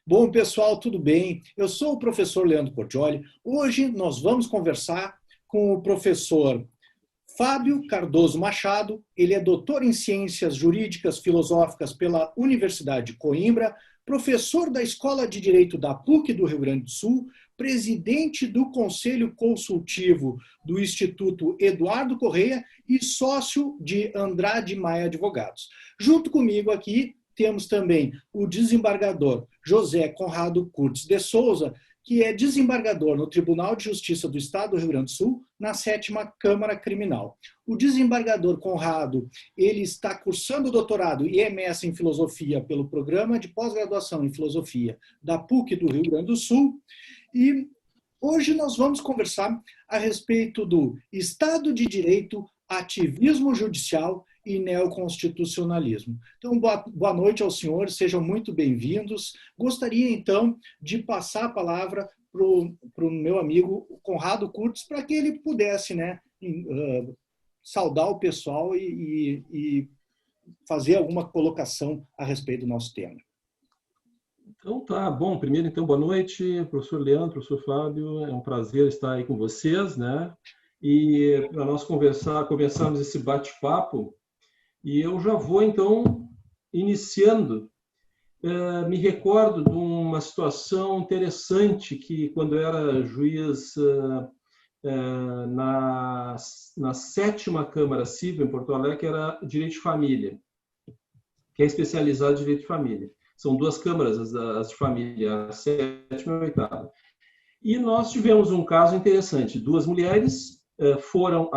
Bom, pessoal, tudo bem? Eu sou o professor Leandro Portioli. Hoje nós vamos conversar com o professor Fábio Cardoso Machado. Ele é doutor em Ciências Jurídicas Filosóficas pela Universidade de Coimbra, professor da Escola de Direito da PUC do Rio Grande do Sul, presidente do Conselho Consultivo do Instituto Eduardo Correia e sócio de Andrade Maia Advogados. Junto comigo aqui temos também o desembargador José Conrado Curtis de Souza, que é desembargador no Tribunal de Justiça do Estado do Rio Grande do Sul, na 7ª Câmara Criminal. O desembargador Conrado, ele está cursando doutorado e MS em Filosofia pelo Programa de Pós-Graduação em Filosofia da PUC do Rio Grande do Sul. E hoje nós vamos conversar a respeito do Estado de Direito, ativismo judicial e neoconstitucionalismo. Então, boa noite aos senhores, sejam muito bem-vindos. Gostaria, então, de passar a palavra para o meu amigo Conrado Curtis, para que ele pudesse saudar o pessoal e fazer alguma colocação a respeito do nosso tema. Então tá, bom, primeiro então boa noite, professor Leandro, professor Fábio, é um prazer estar aí com vocês, né? E para nós começarmos esse bate-papo, e eu já vou então iniciando. Me recordo de uma situação interessante que quando eu era juiz na 7ª Câmara Civil em Porto Alegre, que era Direito de Família, que é especializado em Direito de Família. São duas câmaras, as de família, a 7ª e a 8ª. E nós tivemos um caso interessante. Duas mulheres foram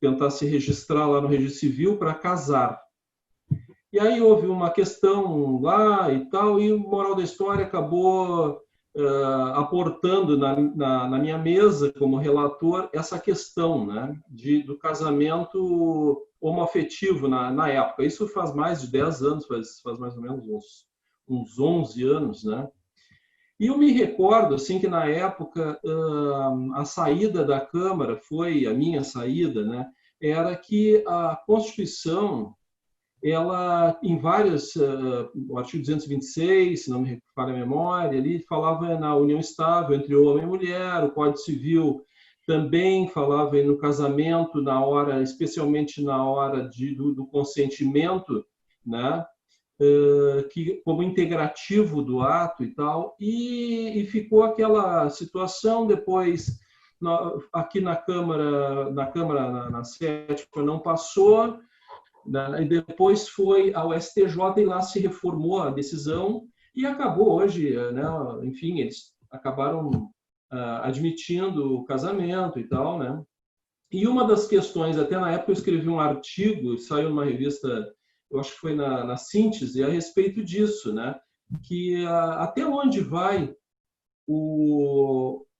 tentar se registrar lá no Registro Civil para casar. E aí houve uma questão lá e tal, e o moral da história acabou aportando na minha mesa, como relator, essa questão, né, do casamento homoafetivo na época. Isso faz mais de 10 anos, faz mais ou menos uns 11 anos, né? E eu me recordo assim, que na época a saída da Câmara foi, a minha saída, né, era que a Constituição, ela, em várias, o artigo 226, se não me falha a memória, ali falava na união estável entre homem e mulher, o Código Civil também falava no casamento, especialmente na hora do consentimento, né? Como integrativo do ato e tal, e ficou aquela situação. Depois, aqui na Câmara, na 7ª não passou, né? E depois foi ao STJ e lá se reformou a decisão e acabou hoje, né? Enfim, eles acabaram admitindo o casamento e tal, né? E uma das questões, até na época eu escrevi um artigo, saiu numa revista, eu acho que foi na Síntese, a respeito disso, né? Que até onde vai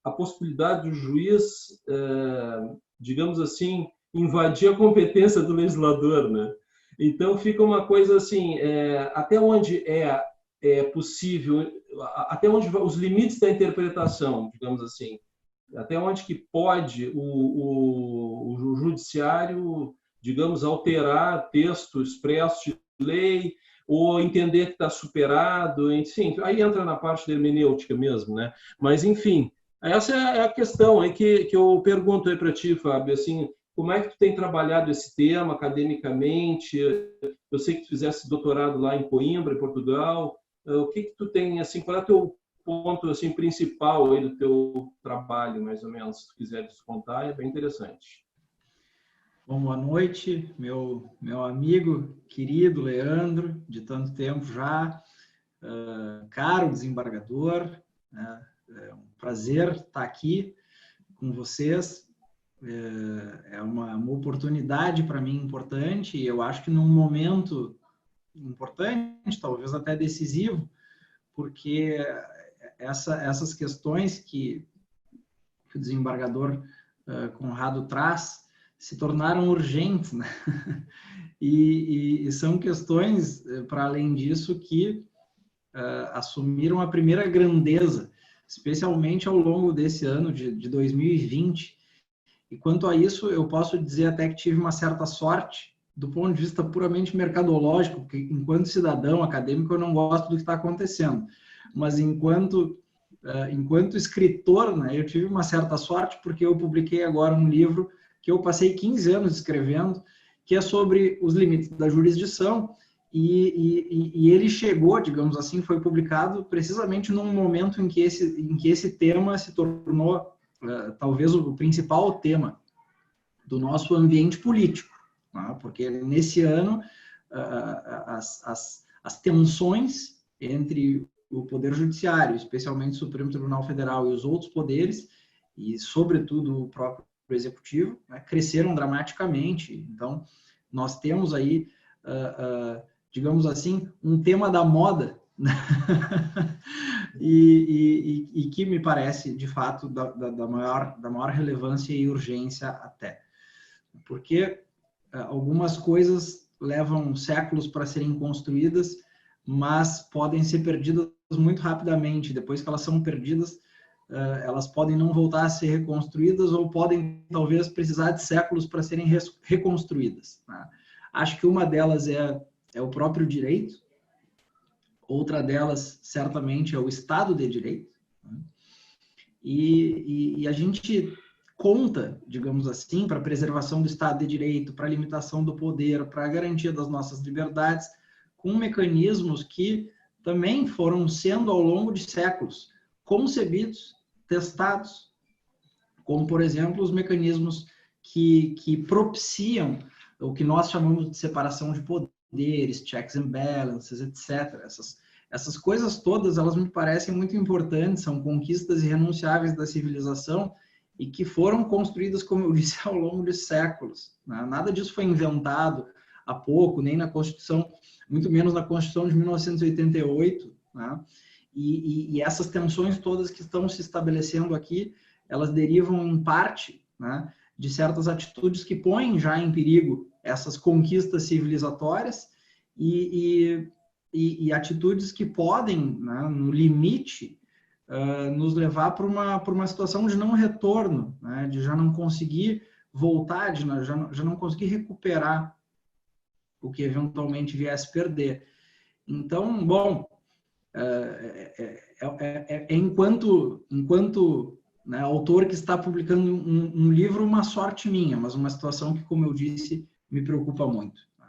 a possibilidade do juiz, digamos assim, invadir a competência do legislador, né? Então fica uma coisa assim, até onde é possível, até onde os limites da interpretação, digamos assim, até onde que pode o judiciário, digamos, alterar texto expresso de lei ou entender que está superado, enfim, aí entra na parte da hermenêutica mesmo, né? Mas enfim, essa é a questão aí que eu pergunto aí para ti, Fábio, assim, como é que tu tem trabalhado esse tema academicamente? Eu sei que tu fizeste doutorado lá em Coimbra, em Portugal. O que tu tem, assim, qual é o teu ponto assim, principal aí do teu trabalho, mais ou menos, se tu quiser descontar, é bem interessante. Bom, boa noite, meu amigo querido Leandro, de tanto tempo já, caro desembargador, né? É um prazer estar aqui com vocês. É uma oportunidade para mim importante, e eu acho que num momento importante, talvez até decisivo, porque essas questões que o desembargador Conrado traz se tornaram urgentes, né? E são questões, para além disso, que assumiram a primeira grandeza, especialmente ao longo desse ano de 2020. E quanto a isso, eu posso dizer até que tive uma certa sorte do ponto de vista puramente mercadológico, porque enquanto cidadão acadêmico eu não gosto do que está acontecendo, mas enquanto escritor, né, eu tive uma certa sorte porque eu publiquei agora um livro que eu passei 15 anos escrevendo, que é sobre os limites da jurisdição, e ele chegou, digamos assim, foi publicado precisamente num momento em que esse tema se tornou talvez o principal tema do nosso ambiente político, né? Porque nesse ano as tensões entre o Poder Judiciário, especialmente o Supremo Tribunal Federal e os outros poderes, e sobretudo o próprio Executivo, né, cresceram dramaticamente. Então, nós temos aí, digamos assim, um tema da moda, né? e que me parece, de fato, da maior relevância e urgência até. Porque algumas coisas levam séculos para serem construídas, mas podem ser perdidas muito rapidamente. Depois que elas são perdidas, elas podem não voltar a ser reconstruídas ou podem, talvez, precisar de séculos para serem reconstruídas, né? Acho que uma delas é o próprio direito, outra delas, certamente, é o Estado de Direito, né? E a gente conta, digamos assim, para a preservação do Estado de Direito, para a limitação do poder, para a garantia das nossas liberdades, com mecanismos que também foram sendo, ao longo de séculos, concebidos, testados, como, por exemplo, os mecanismos que propiciam o que nós chamamos de separação de poderes, checks and balances, etc. Essas coisas todas, elas me parecem muito importantes, são conquistas irrenunciáveis da civilização e que foram construídas, como eu disse, ao longo de séculos, né? Nada disso foi inventado há pouco, nem na Constituição, muito menos na Constituição de 1988, né? E essas tensões todas que estão se estabelecendo aqui, elas derivam em parte, né, de certas atitudes que põem já em perigo essas conquistas civilizatórias e atitudes que podem, né, no limite, nos levar para uma situação de não retorno, né, de já não conseguir voltar, de já não conseguir recuperar o que eventualmente viesse perder. Então, bom, enquanto né, autor que está publicando um livro, uma sorte minha, mas uma situação que, como eu disse, me preocupa muito. Né?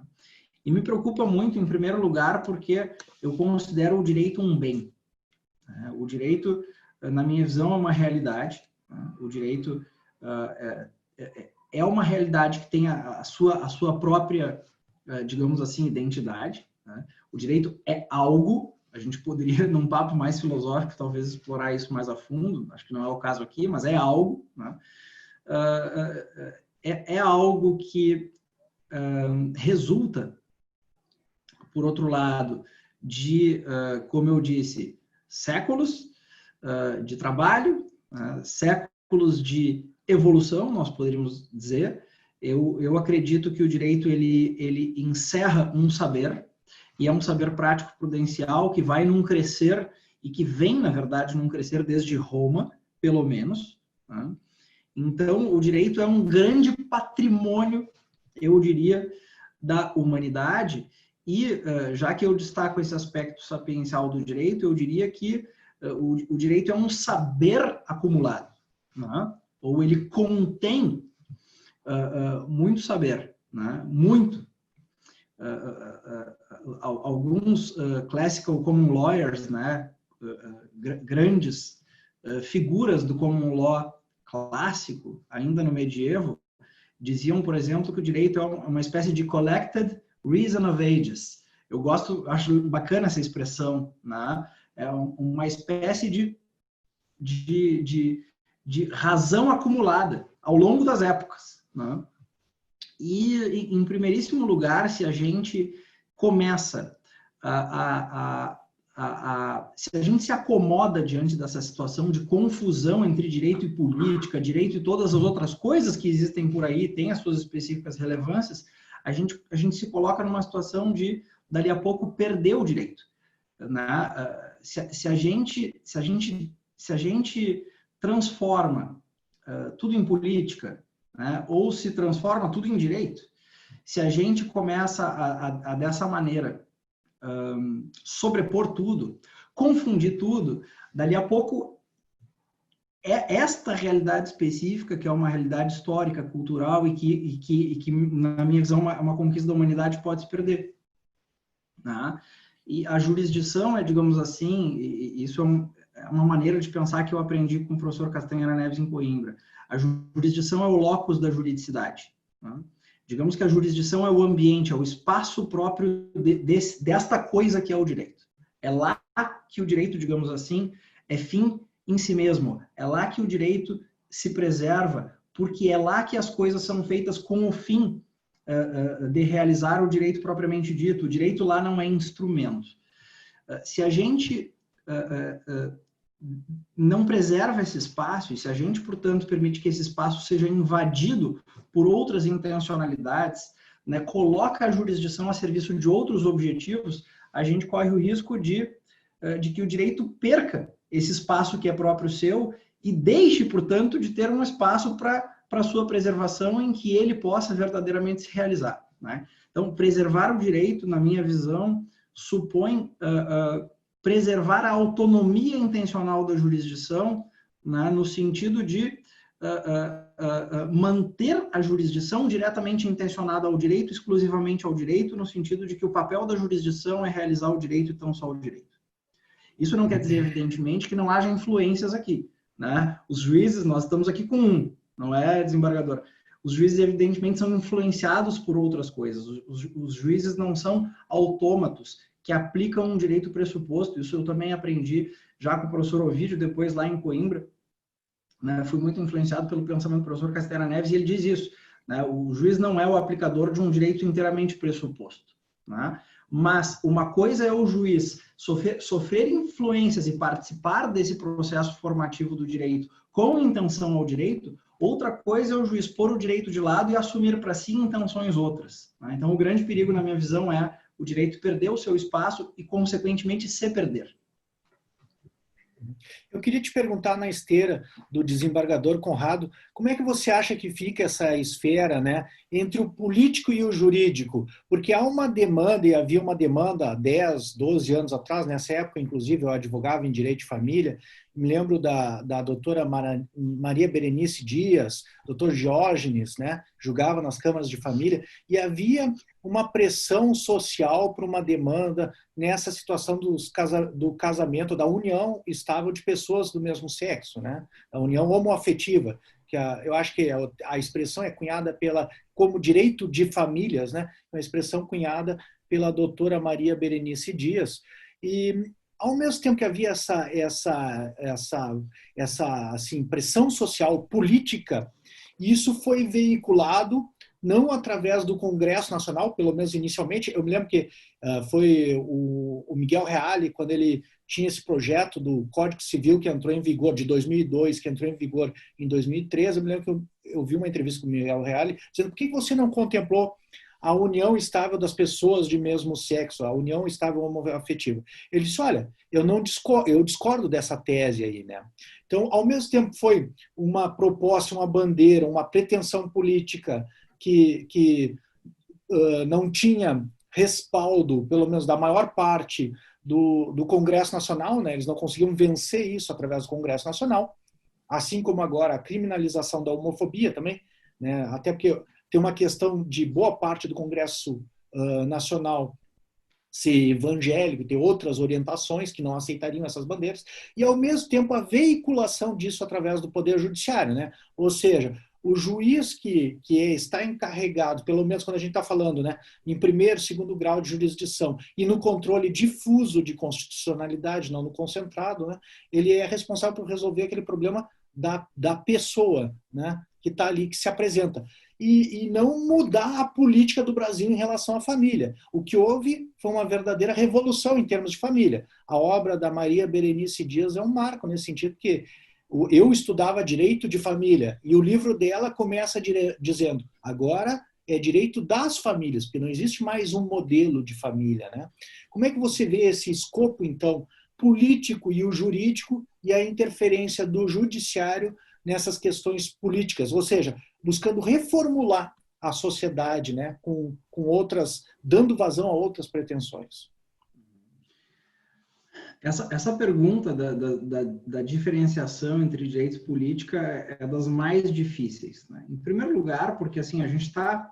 E me preocupa muito, em primeiro lugar, porque eu considero o direito um bem. Né? O direito, na minha visão, é uma realidade. Né? O direito é uma realidade que tem a sua própria, digamos assim, identidade. Né? O direito é algo. A gente poderia, num papo mais filosófico, talvez explorar isso mais a fundo, acho que não é o caso aqui, mas é algo, né? É algo que resulta, por outro lado, de, como eu disse, séculos de trabalho, séculos de evolução, nós poderíamos dizer. Eu acredito que o direito ele encerra um saber, e é um saber prático prudencial que vai num crescer e que vem, na verdade, num crescer desde Roma, pelo menos. Né? Então, o direito é um grande patrimônio, eu diria, da humanidade. E, já que eu destaco esse aspecto sapiencial do direito, eu diria que o direito é um saber acumulado, né? Ou ele contém muito saber, né? Muito. Alguns classical common lawyers, né, grandes figuras do common law clássico, ainda no medievo, diziam, por exemplo, que o direito é uma espécie de collected reason of ages. Eu acho bacana essa expressão, né? É uma espécie de razão acumulada ao longo das épocas, né? E, em primeiríssimo lugar, se a gente começa se a gente se acomoda diante dessa situação de confusão entre direito e política, direito e todas as outras coisas que existem por aí, têm as suas específicas relevâncias, a gente se coloca numa situação de, dali a pouco, perder o direito. Né? Se a gente transforma tudo em política, né, ou se transforma tudo em direito, se a gente começa a dessa maneira, sobrepor tudo, confundir tudo, dali a pouco, esta realidade específica, que é uma realidade histórica, cultural, e que na minha visão, uma conquista da humanidade pode se perder. Né? E a jurisdição digamos assim, isso é uma maneira de pensar que eu aprendi com o professor Castanheira Neves em Coimbra. A jurisdição é o locus da juridicidade. Né? Digamos que a jurisdição é o ambiente, é o espaço próprio desta coisa que é o direito. É lá que o direito, digamos assim, é fim em si mesmo. É lá que o direito se preserva, porque é lá que as coisas são feitas com o fim de realizar o direito propriamente dito. O direito lá não é instrumento. Se a gente não preserva esse espaço, e se a gente, portanto, permite que esse espaço seja invadido por outras intencionalidades, né, coloca a jurisdição a serviço de outros objetivos, a gente corre o risco de que o direito perca esse espaço que é próprio seu e deixe, portanto, de ter um espaço para sua preservação em que ele possa verdadeiramente se realizar. Né? Então, preservar o direito, na minha visão, supõe preservar a autonomia intencional da jurisdição, né, no sentido de manter a jurisdição diretamente intencionada ao direito, exclusivamente ao direito, no sentido de que o papel da jurisdição é realizar o direito e tão só o direito. Isso não quer dizer, evidentemente, que não haja influências aqui. Né? Os juízes, nós estamos aqui com um, não é, desembargador? Os juízes, evidentemente, são influenciados por outras coisas. Os juízes não são autômatos que aplicam um direito pressuposto. Isso eu também aprendi já com o professor Ovídio, depois lá em Coimbra. Né? Fui muito influenciado pelo pensamento do professor Castanheira Neves, e ele diz isso. Né? O juiz não é o aplicador de um direito inteiramente pressuposto. Né? Mas uma coisa é o juiz sofrer influências e participar desse processo formativo do direito com intenção ao direito, outra coisa é o juiz pôr o direito de lado e assumir para si intenções outras. Né? Então, o grande perigo, na minha visão, é o direito perder o seu espaço e, consequentemente, se perder. Eu queria te perguntar, na esteira do desembargador Conrado, como é que você acha que fica essa esfera, né, entre o político e o jurídico? Porque há uma demanda, e havia uma demanda há 10, 12 anos atrás, nessa época, inclusive, eu advogava em direito de família, me lembro da doutora Maria Berenice Dias, doutor Diógenes, né, julgava nas câmaras de família, e havia uma pressão social para uma demanda nessa situação do casamento, da união estável de pessoas do mesmo sexo, né? A união homoafetiva, que eu acho que a expressão é cunhada como direito de famílias, né? Uma expressão cunhada pela doutora Maria Berenice Dias. E, ao mesmo tempo que havia essa assim, pressão social política, isso foi veiculado não através do Congresso Nacional, pelo menos inicialmente. Eu me lembro que foi o Miguel Reale, quando ele tinha esse projeto do Código Civil que entrou em vigor, de 2002, que entrou em vigor em 2013, eu me lembro que eu vi uma entrevista com o Miguel Reale, dizendo: por que você não contemplou a união estável das pessoas de mesmo sexo, a união estável homoafetiva? Ele disse: olha, eu discordo dessa tese aí, né? Então, ao mesmo tempo, foi uma proposta, uma bandeira, uma pretensão política que não tinha respaldo, pelo menos da maior parte do Congresso Nacional, né? Eles não conseguiam vencer isso através do Congresso Nacional, assim como agora a criminalização da homofobia também, né? Até porque tem uma questão de boa parte do Congresso Nacional ser evangélico, ter outras orientações que não aceitariam essas bandeiras, e ao mesmo tempo a veiculação disso através do Poder Judiciário, né? Ou seja, o juiz que está encarregado, pelo menos quando a gente está falando, né, em primeiro, segundo grau de jurisdição e no controle difuso de constitucionalidade, não no concentrado, né, ele é responsável por resolver aquele problema da pessoa, né, que está ali, que se apresenta. E não mudar a política do Brasil em relação à família. O que houve foi uma verdadeira revolução em termos de família. A obra da Maria Berenice Dias é um marco nesse sentido, que eu estudava direito de família e o livro dela começa dizendo: agora é direito das famílias, porque não existe mais um modelo de família, né? Como é que você vê esse escopo, então, político e o jurídico e a interferência do judiciário nessas questões políticas? Ou seja, buscando reformular à sociedade, né? Com outras, dando vazão a outras pretensões? Essa pergunta da diferenciação entre direito e política é das mais difíceis, né? Em primeiro lugar, porque assim, a gente está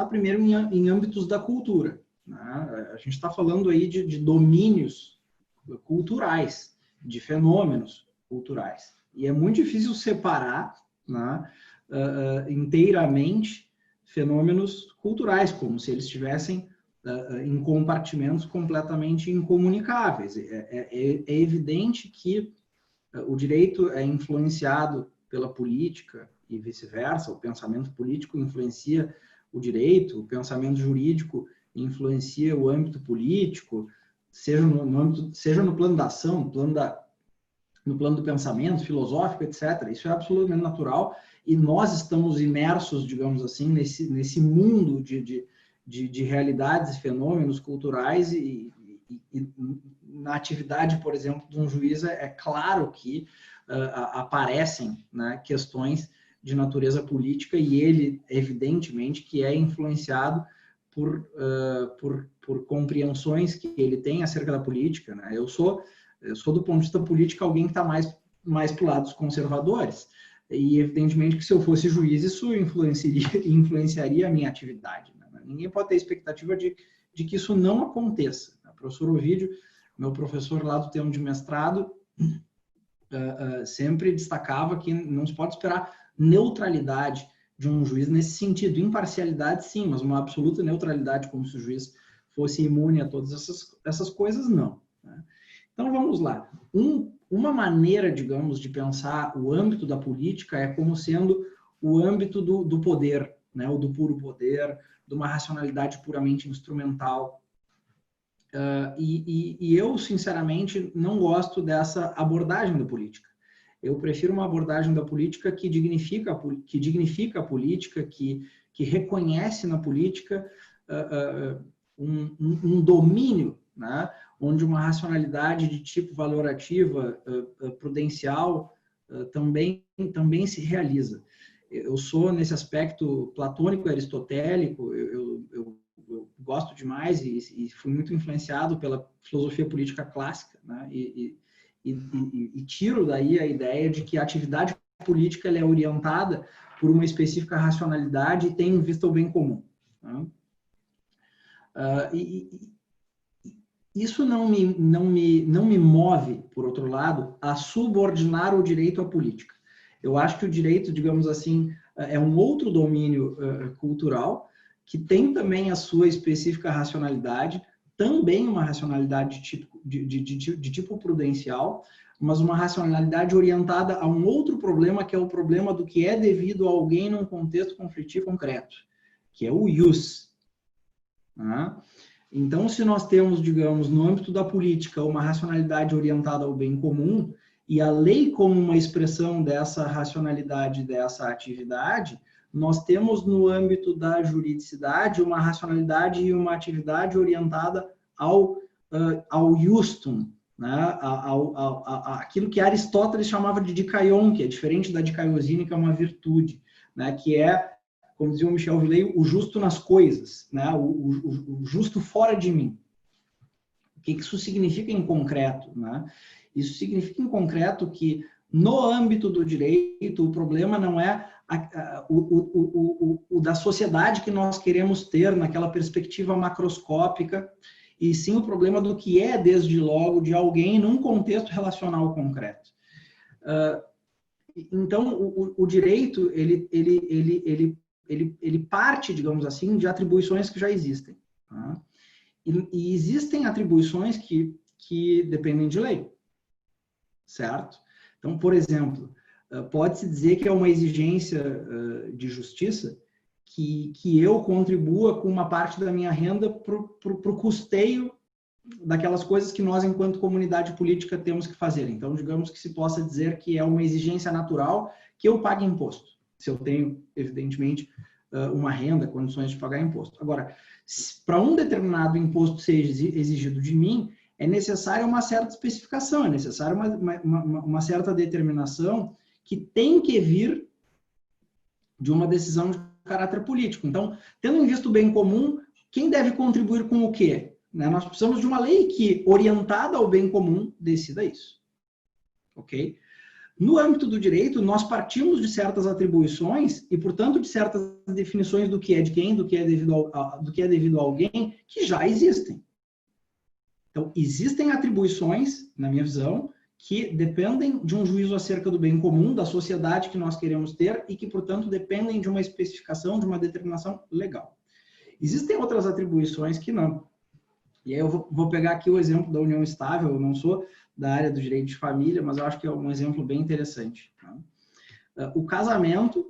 primeiro em âmbitos da cultura, né? A gente está falando aí de domínios culturais, de fenômenos culturais. E é muito difícil separar, né, inteiramente fenômenos culturais, como se eles estivessem em compartimentos completamente incomunicáveis. É evidente que o direito é influenciado pela política e vice-versa, o pensamento político influencia o direito, o pensamento jurídico influencia o âmbito político, seja no plano da ação, no plano do pensamento filosófico, etc. Isso é absolutamente natural e nós estamos imersos, digamos assim, nesse mundo de realidades e fenômenos culturais e na atividade, por exemplo, de um juiz, é claro que aparecem, né, questões de natureza política e ele, evidentemente, que é influenciado por compreensões que ele tem acerca da política, né? Eu sou do ponto de vista político alguém que está mais para o lado dos conservadores e, evidentemente, que se eu fosse juiz, isso influenciaria a minha atividade, né? Ninguém pode ter expectativa de que isso não aconteça. O professor Ovídio, meu professor lá do tema de mestrado, sempre destacava que não se pode esperar neutralidade de um juiz nesse sentido. Imparcialidade, sim, mas uma absoluta neutralidade, como se o juiz fosse imune a todas essas coisas, não, né? Então, vamos lá. Uma maneira, digamos, de pensar o âmbito da política é como sendo o âmbito do poder, né? Ou do puro poder, de uma racionalidade puramente instrumental. E eu, sinceramente, não gosto dessa abordagem da política. Eu prefiro uma abordagem da política que dignifica a política, que reconhece na política um domínio, né, onde uma racionalidade de tipo valorativa, prudencial, também se realiza. Eu sou, nesse aspecto platônico e aristotélico, eu gosto demais e fui muito influenciado pela filosofia política clássica, né, e tiro daí a ideia de que a atividade política ela é orientada por uma específica racionalidade e tem em vista o bem comum, né? Isso não me move, por outro lado, a subordinar o direito à política. Eu acho que o direito, digamos assim, é um outro domínio cultural que tem também a sua específica racionalidade, também uma racionalidade de tipo prudencial, mas uma racionalidade orientada a um outro problema, que é o problema do que é devido a alguém num contexto conflitivo concreto, que é o ius, né? Então, se nós temos, digamos, no âmbito da política, uma racionalidade orientada ao bem comum, e a lei como uma expressão dessa racionalidade, dessa atividade, nós temos no âmbito da juridicidade uma racionalidade e uma atividade orientada ao justum, né? Aquilo que Aristóteles chamava de dikaion, que é diferente da dikaiosine, que é uma virtude, né? Que é, como dizia o Michel Villey, o justo nas coisas, né? O justo fora de mim. O que isso significa em concreto, né? Isso significa em concreto que no âmbito do direito o problema não é o da sociedade que nós queremos ter naquela perspectiva macroscópica, e sim o problema do que é, desde logo, de alguém num contexto relacional concreto. Então, o direito, ele parte, digamos assim, de atribuições que já existem, tá? E existem atribuições que dependem de lei, certo? Então, por exemplo, pode-se dizer que é uma exigência de justiça que eu contribua com uma parte da minha renda para o custeio daquelas coisas que nós, enquanto comunidade política, temos que fazer. Então, digamos que se possa dizer que é uma exigência natural que eu pague imposto, se eu tenho, evidentemente, uma renda, condições de pagar imposto. Agora, para um determinado imposto ser exigido de mim, é necessária uma certa especificação, é necessária uma certa determinação que tem que vir de uma decisão de caráter político. Então, tendo em vista o bem comum, quem deve contribuir com o quê? Né? Nós precisamos de uma lei que, orientada ao bem comum, decida isso. Ok? No âmbito do direito, nós partimos de certas atribuições e, portanto, de certas definições do que é de quem, do que é devido a alguém, que já existem. Então, existem atribuições, na minha visão, que dependem de um juízo acerca do bem comum, da sociedade que nós queremos ter e que, portanto, dependem de uma especificação, de uma determinação legal. Existem outras atribuições que não. E aí eu vou pegar aqui o exemplo da união estável. Eu não sou da área do direito de família, mas eu acho que é um exemplo bem interessante. Tá? O casamento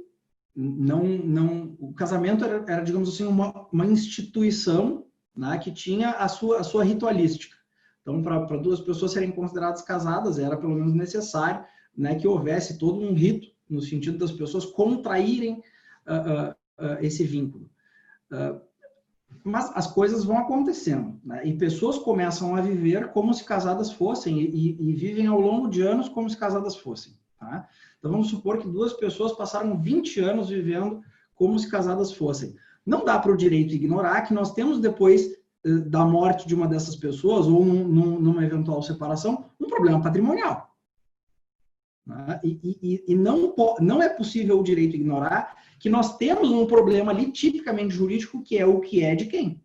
o casamento era, digamos assim, uma instituição, né, que tinha a sua ritualística. Então, para duas pessoas serem consideradas casadas, era pelo menos necessário, né, que houvesse todo um rito, no sentido das pessoas contraírem esse vínculo. Mas as coisas vão acontecendo, né, e pessoas começam a viver como se casadas fossem, e vivem ao longo de anos como se casadas fossem. Tá? Então, vamos supor que duas pessoas passaram 20 anos vivendo como se casadas fossem. Não dá para o direito ignorar que nós temos, depois da morte de uma dessas pessoas, ou numa eventual separação, um problema patrimonial. Né? E não é possível o direito ignorar que nós temos um problema ali, tipicamente jurídico, que é o que é de quem.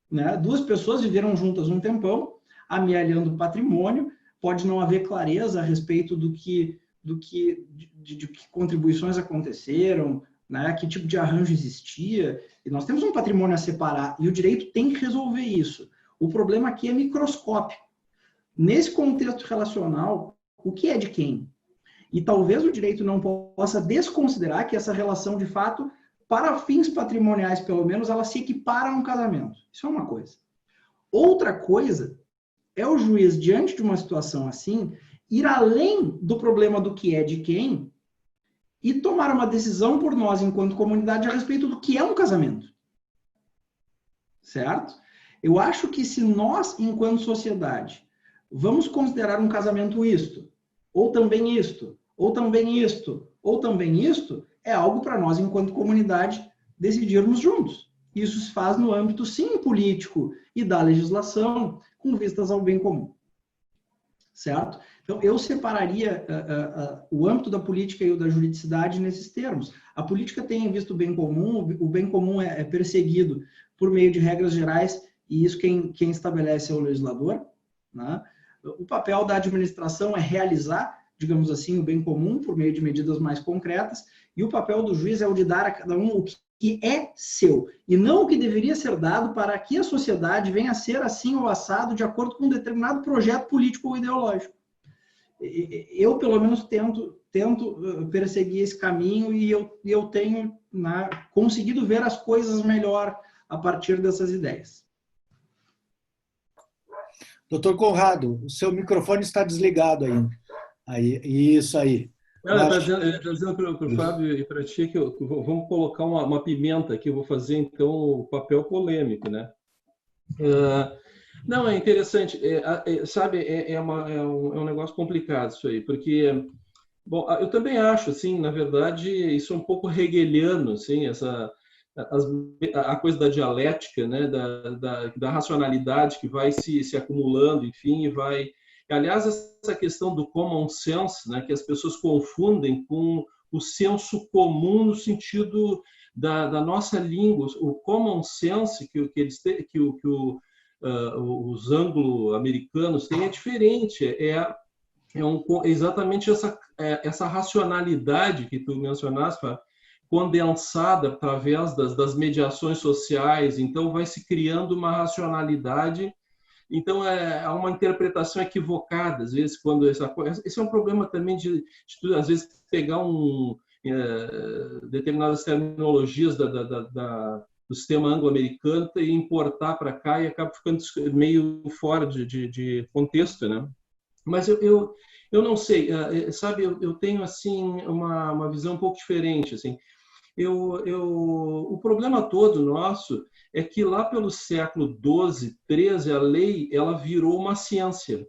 Né? Duas pessoas viveram juntas um tempão, amealhando patrimônio, pode não haver clareza a respeito de que contribuições aconteceram, né, que tipo de arranjo existia, e nós temos um patrimônio a separar, e o direito tem que resolver isso. O problema aqui é microscópico. Nesse contexto relacional, o que é de quem? E talvez o direito não possa desconsiderar que essa relação, de fato, para fins patrimoniais, pelo menos, ela se equipara a um casamento. Isso é uma coisa. Outra coisa é o juiz, diante de uma situação assim, ir além do problema do que é de quem e tomar uma decisão por nós, enquanto comunidade, a respeito do que é um casamento. Certo? Eu acho que se nós, enquanto sociedade, vamos considerar um casamento isto, ou também isto, ou também isto, ou também isto, é algo para nós, enquanto comunidade, decidirmos juntos. Isso se faz no âmbito, sim, político e da legislação, com vistas ao bem comum. Certo? Então, eu separaria o âmbito da política e o da juridicidade nesses termos. A política tem visto o bem comum é perseguido por meio de regras gerais, e isso quem estabelece é o legislador. Né? O papel da administração é realizar, digamos assim, o bem comum por meio de medidas mais concretas, e o papel do juiz é o de dar a cada um o que é seu, e não o que deveria ser dado para que a sociedade venha a ser assim ou assado de acordo com um determinado projeto político ou ideológico. Eu, pelo menos, tento perseguir esse caminho, e eu tenho conseguido ver as coisas melhor a partir dessas ideias. Doutor Conrado, o seu microfone está desligado ainda. Isso aí. Ele está dizendo para o Fábio e para ti que vamos colocar uma pimenta aqui, eu vou fazer então o papel polêmico, né? Não, é interessante, sabe, é um negócio complicado isso aí, porque, bom, eu também acho, assim, na verdade, isso é um pouco hegeliano, assim, a coisa da dialética, né, da racionalidade que vai se acumulando, enfim, e vai... Aliás, essa questão do common sense, né, que as pessoas confundem com o senso comum no sentido da nossa língua. O common sense que os anglo-americanos têm é diferente. É exatamente essa racionalidade que tu mencionaste, condensada através das mediações sociais. Então, vai se criando uma racionalidade. Então, há uma interpretação equivocada, às vezes, quando esse é um problema também de às vezes, pegar determinadas terminologias do sistema anglo-americano e importar para cá, e acaba ficando meio fora de contexto, né? Mas eu não sei, sabe, eu tenho, assim, uma visão um pouco diferente, assim. O problema todo nosso é que lá pelo século XII, XIII, a lei ela virou uma ciência.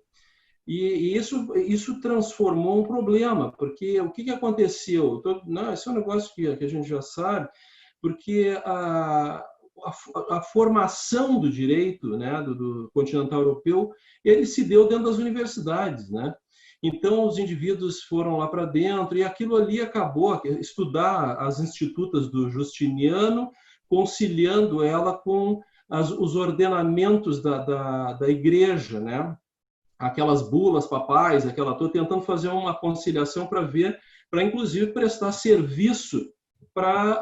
E isso transformou um problema, porque o que aconteceu? Esse é um negócio que a gente já sabe, porque a formação do direito, né, do continental europeu, ele se deu dentro das universidades, né? Então, os indivíduos foram lá para dentro e aquilo ali acabou, estudar as institutas do Justiniano, conciliando ela com os ordenamentos da igreja, né? Aquelas bulas papais, estou tentando fazer uma conciliação para ver, para inclusive prestar serviço para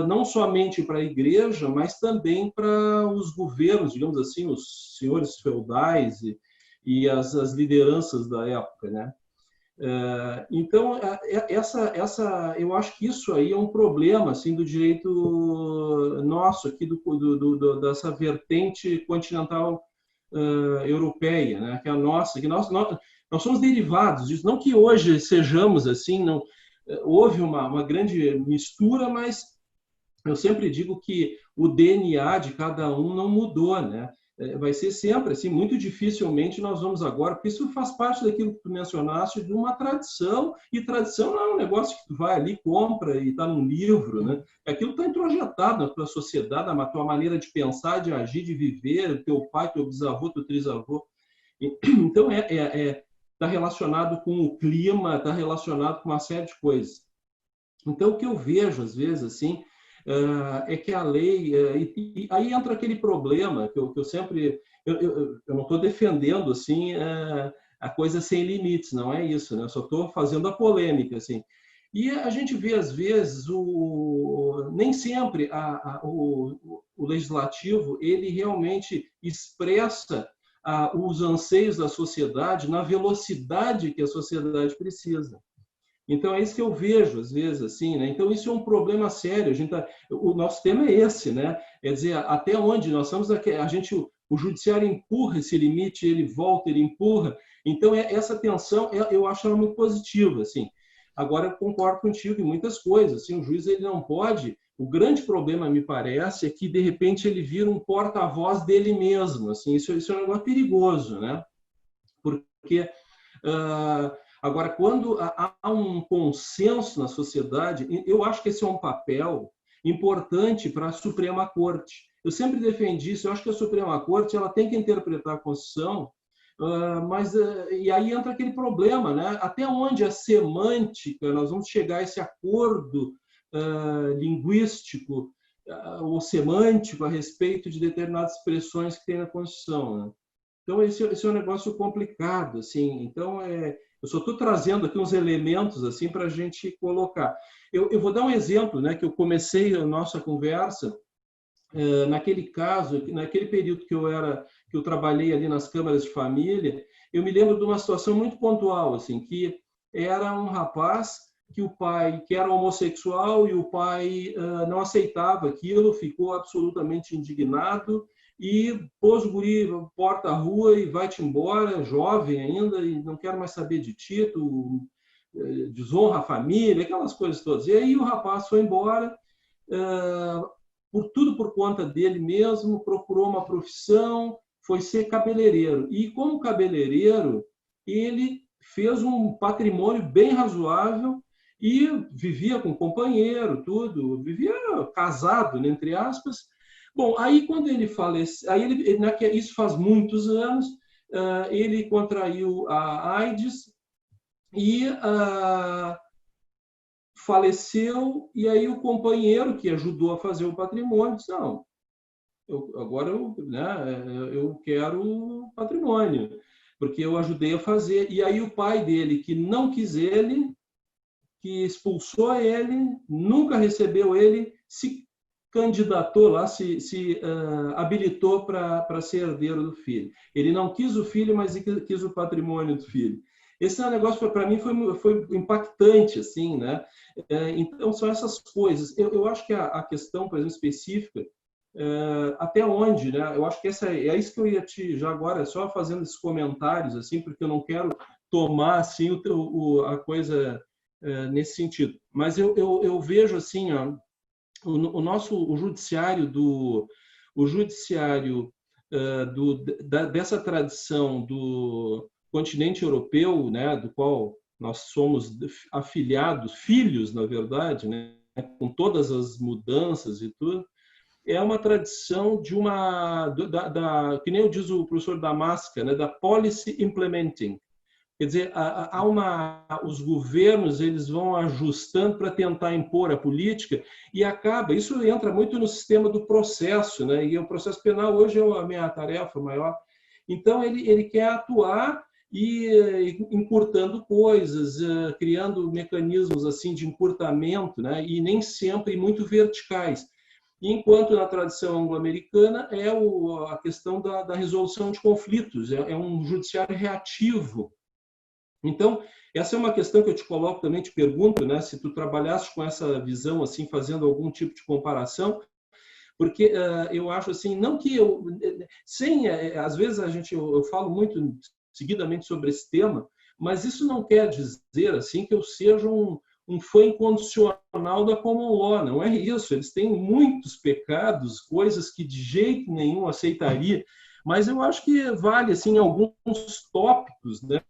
não somente para a igreja, mas também para os governos, digamos assim, os senhores feudais e as lideranças da época, né? Então, eu acho que isso aí é um problema assim do direito nosso aqui dessa vertente continental europeia, né? Que é a nossa, que nós somos derivados disso. Não que hoje sejamos assim, não houve uma grande mistura, mas eu sempre digo que o DNA de cada um não mudou, né? Vai ser sempre assim, muito dificilmente nós vamos agora, porque isso faz parte daquilo que tu mencionaste, de uma tradição, e tradição não é um negócio que tu vai ali, compra e está num livro, né? Aquilo está introjetado na tua sociedade, na tua maneira de pensar, de agir, de viver, teu pai, teu bisavô, teu trisavô. Então, está relacionado com o clima, está relacionado com uma série de coisas. Então, o que eu vejo, às vezes, assim, é que a lei... e aí entra aquele problema que eu sempre... Eu não estou defendendo assim, a coisa sem limites, não é isso, né? Eu só estou fazendo a polêmica. Assim. E a gente vê, às vezes, nem sempre o legislativo ele realmente expressa os anseios da sociedade na velocidade que a sociedade precisa. Então, é isso que eu vejo, às vezes, assim, né? Então, isso é um problema sério. O nosso tema é esse, né? É dizer, até onde nós estamos... O judiciário empurra esse limite, ele volta, ele empurra. Então, essa tensão, eu acho ela muito positiva, assim. Agora, eu concordo contigo em muitas coisas. Assim, o juiz ele não pode... O grande problema, me parece, é que, de repente, ele vira um porta-voz dele mesmo. Assim, isso é um negócio perigoso, né? Porque... Agora, quando há um consenso na sociedade, eu acho que esse é um papel importante para a Suprema Corte. Eu sempre defendi isso, eu acho que a Suprema Corte ela tem que interpretar a Constituição, e aí entra aquele problema, né? Até onde a semântica, nós vamos chegar a esse acordo linguístico ou semântico a respeito de determinadas expressões que tem na Constituição, né? Então, esse é um negócio complicado, assim. Então, eu só estou trazendo aqui uns elementos assim para a gente colocar. Eu vou dar um exemplo, né, que eu comecei a nossa conversa naquele caso, naquele período que eu trabalhei ali nas câmaras de família. Eu me lembro de uma situação muito pontual, assim, que era um rapaz que o pai que era homossexual e o pai não aceitava aquilo, ficou absolutamente indignado. E pôs o guri, porta a rua e vai-te embora, jovem ainda, e não quero mais saber de ti, tu desonra a família, aquelas coisas todas. E aí o rapaz foi embora, tudo por conta dele mesmo, procurou uma profissão, foi ser cabeleireiro. E como cabeleireiro, ele fez um patrimônio bem razoável e vivia com companheiro, tudo, vivia casado, né, entre aspas. Bom, aí quando ele faleceu, isso faz muitos anos, ele contraiu a AIDS e faleceu, e aí o companheiro que ajudou a fazer o patrimônio disse, não, agora eu quero patrimônio, porque eu ajudei a fazer. E aí o pai dele, que não quis ele, que expulsou ele, nunca recebeu ele, se candidatou lá, se habilitou para ser herdeiro do filho. Ele não quis o filho, mas quis o patrimônio do filho. Esse negócio, para mim, foi impactante, assim, né? Então, são essas coisas. Eu acho que a questão, por exemplo, específica, até onde, né? Eu acho que é isso que eu ia já agora, só fazendo esses comentários, assim, porque eu não quero tomar, assim, a coisa nesse sentido. Mas eu vejo, assim, ó, o judiciário dessa tradição do continente europeu, né, do qual nós somos afiliados, filhos, na verdade, né, com todas as mudanças e tudo, é uma tradição de que nem diz o professor Damasca, né, da policy implementing. Quer dizer, os governos eles vão ajustando para tentar impor a política e isso entra muito no sistema do processo, né? E o processo penal hoje é a minha tarefa maior. Então, ele quer atuar e encurtando coisas, criando mecanismos assim de encurtamento, né? E nem sempre muito verticais. Enquanto na tradição anglo-americana é a questão da resolução de conflitos, é um judiciário reativo. Então, essa é uma questão que eu te coloco também, te pergunto, né, se tu trabalhaste com essa visão, assim, fazendo algum tipo de comparação, porque eu acho assim, não que às vezes eu falo muito seguidamente sobre esse tema, mas isso não quer dizer assim que eu seja um fã incondicional da common law, não é isso, eles têm muitos pecados, coisas que de jeito nenhum aceitaria, mas eu acho que vale, assim, alguns tópicos, né,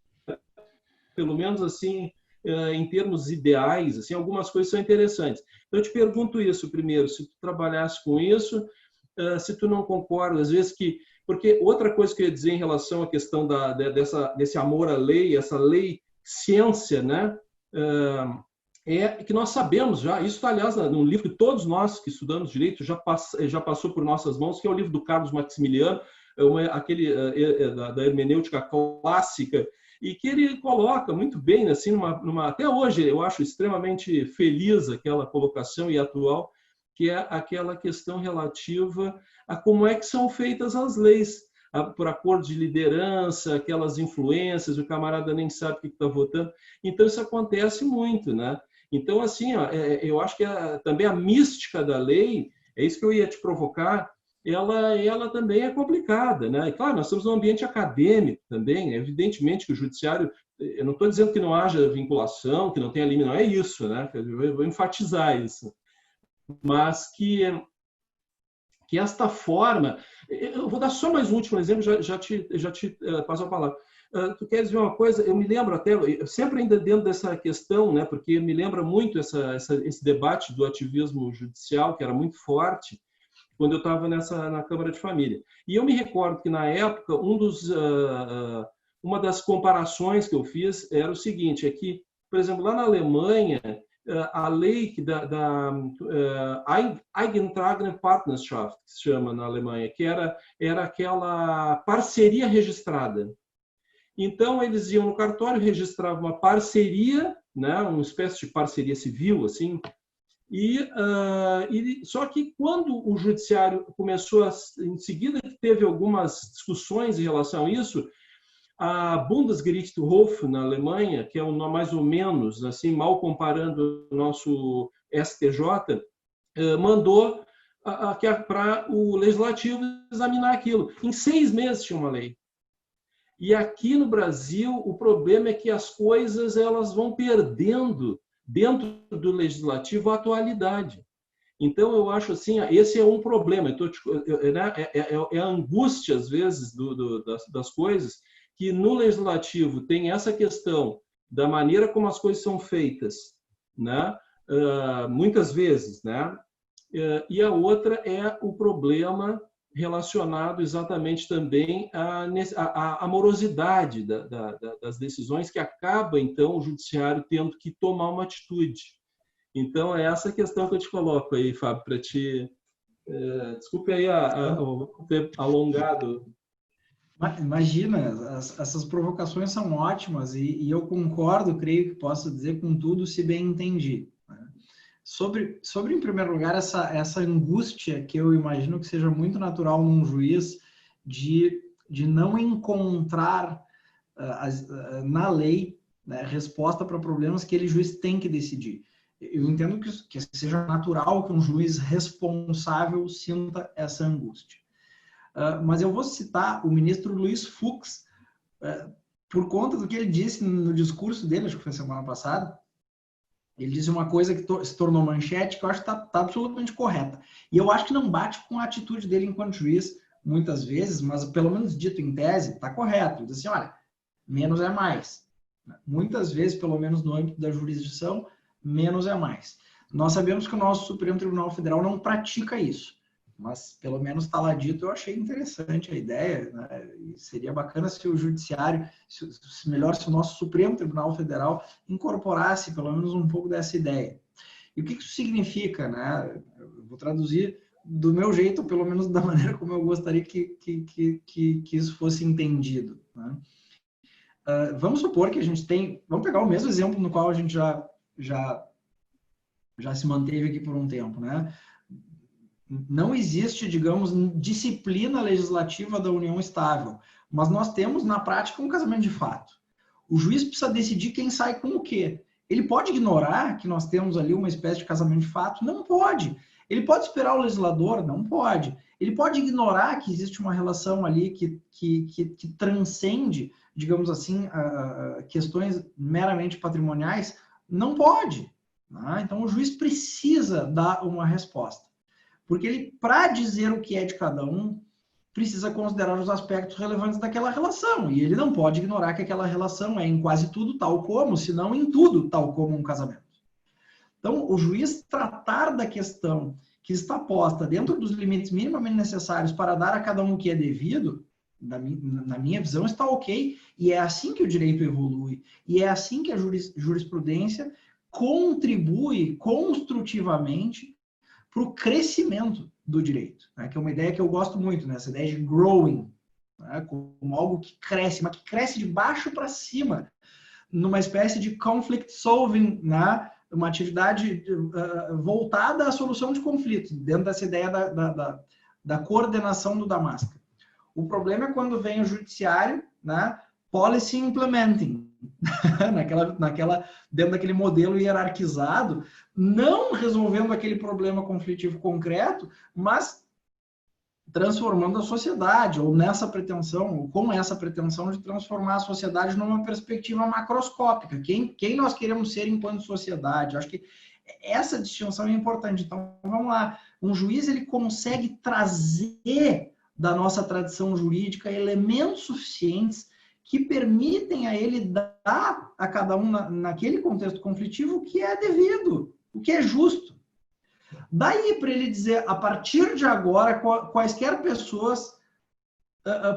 pelo menos assim, em termos ideais, assim, algumas coisas são interessantes. Então, eu te pergunto isso primeiro, se tu trabalhasse com isso, se tu não concorda, às vezes porque outra coisa que eu ia dizer em relação à questão desse amor à lei, essa lei ciência, né, é que nós sabemos já, isso está, aliás, num livro que todos nós que estudamos direito já passou por nossas mãos, que é o livro do Carlos Maximiliano, aquele da hermenêutica clássica, e que ele coloca muito bem, assim, até hoje eu acho extremamente feliz aquela colocação e atual, que é aquela questão relativa a como é que são feitas as leis, por acordo de liderança, aquelas influências, o camarada nem sabe o que está votando. Então, isso acontece muito, né? Então, assim, eu acho que também a mística da lei, é isso que eu ia te provocar, ela também é complicada, né? E, claro, nós estamos num ambiente acadêmico também, evidentemente que o judiciário, eu não estou dizendo que não haja vinculação, que não tenha limite, não é isso, né? Eu vou enfatizar isso. Mas que esta forma, eu vou dar só mais um último exemplo, já te passo a palavra. Tu queres ver uma coisa? Eu me lembro até, sempre ainda dentro dessa questão, né? Porque me lembra muito esse debate do ativismo judicial, que era muito forte, quando eu estava na Câmara de Família. E eu me recordo que, na época, uma das comparações que eu fiz era o seguinte, é que, por exemplo, lá na Alemanha, a lei da Eingetragene Partnerschaft, que se chama na Alemanha, que era aquela parceria registrada. Então, eles iam no cartório, registravam uma parceria, né, uma espécie de parceria civil, assim, só que quando o judiciário começou, em seguida que teve algumas discussões em relação a isso, a Bundesgerichtshof na Alemanha, que é mais ou menos, assim, mal comparando o nosso STJ, mandou para o legislativo examinar aquilo. Em 6 meses tinha uma lei. E aqui no Brasil, o problema é que as coisas elas vão perdendo dentro do legislativo a atualidade. Então, eu acho assim, esse é um problema. É a angústia, às vezes, das coisas, que no legislativo tem essa questão da maneira como as coisas são feitas, né? Muitas vezes, né? E a outra é o problema relacionado exatamente também à morosidade das decisões, que acaba, então, o judiciário tendo que tomar uma atitude. Então, é essa questão que eu te coloco aí, Fábio, para te... desculpe aí ter alongado. Imagina, essas provocações são ótimas e eu concordo, creio que posso dizer com tudo, se bem entendi. Sobre em primeiro lugar, essa angústia que eu imagino que seja muito natural num juiz de não encontrar na lei, né, resposta para problemas que ele juiz tem que decidir. Eu entendo que seja natural que um juiz responsável sinta essa angústia. Mas eu vou citar o ministro Luiz Fux, por conta do que ele disse no discurso dele, acho que foi semana passada. Ele disse uma coisa que se tornou manchete, que eu acho que está absolutamente correta. E eu acho que não bate com a atitude dele enquanto juiz, muitas vezes, mas pelo menos dito em tese, está correto. Ele diz assim, olha, menos é mais. Muitas vezes, pelo menos no âmbito da jurisdição, menos é mais. Nós sabemos que o nosso Supremo Tribunal Federal não pratica isso, mas pelo menos está lá dito. Eu achei interessante a ideia, né? E seria bacana se o Judiciário, melhor se o nosso Supremo Tribunal Federal incorporasse pelo menos um pouco dessa ideia. E o que isso significa, né? Eu vou traduzir do meu jeito, ou pelo menos da maneira como eu gostaria que isso fosse entendido, né? Vamos supor que a gente tem... Vamos pegar o mesmo exemplo no qual a gente já se manteve aqui por um tempo, né? Não existe, digamos, disciplina legislativa da união estável, mas nós temos, na prática, um casamento de fato. O juiz precisa decidir quem sai com o quê. Ele pode ignorar que nós temos ali uma espécie de casamento de fato? Não pode. Ele pode esperar o legislador? Não pode. Ele pode ignorar que existe uma relação ali que transcende, digamos assim, questões meramente patrimoniais? Não pode. Então, o juiz precisa dar uma resposta. Porque ele, para dizer o que é de cada um, precisa considerar os aspectos relevantes daquela relação. E ele não pode ignorar que aquela relação é em quase tudo tal como, se não em tudo tal como um casamento. Então, o juiz tratar da questão que está posta dentro dos limites minimamente necessários para dar a cada um o que é devido, na minha visão, está ok. E é assim que o direito evolui. E é assim que a jurisprudência contribui construtivamente para o crescimento do direito, né? Que é uma ideia que eu gosto muito, né? Essa ideia de growing, né? Como algo que cresce, mas que cresce de baixo para cima, numa espécie de conflict solving, né? Uma atividade voltada à solução de conflitos, dentro dessa ideia da coordenação do Damasco. O problema é quando vem o judiciário, né? Policy implementing, dentro daquele modelo hierarquizado, não resolvendo aquele problema conflitivo concreto, mas transformando a sociedade, ou nessa pretensão, ou com essa pretensão de transformar a sociedade numa perspectiva macroscópica. Quem nós queremos ser enquanto sociedade? Acho que essa distinção é importante. Então, vamos lá. Um juiz, ele consegue trazer da nossa tradição jurídica elementos suficientes que permitem a ele dar a cada um, naquele contexto conflitivo, o que é devido, o que é justo. Daí para ele dizer, a partir de agora, quaisquer pessoas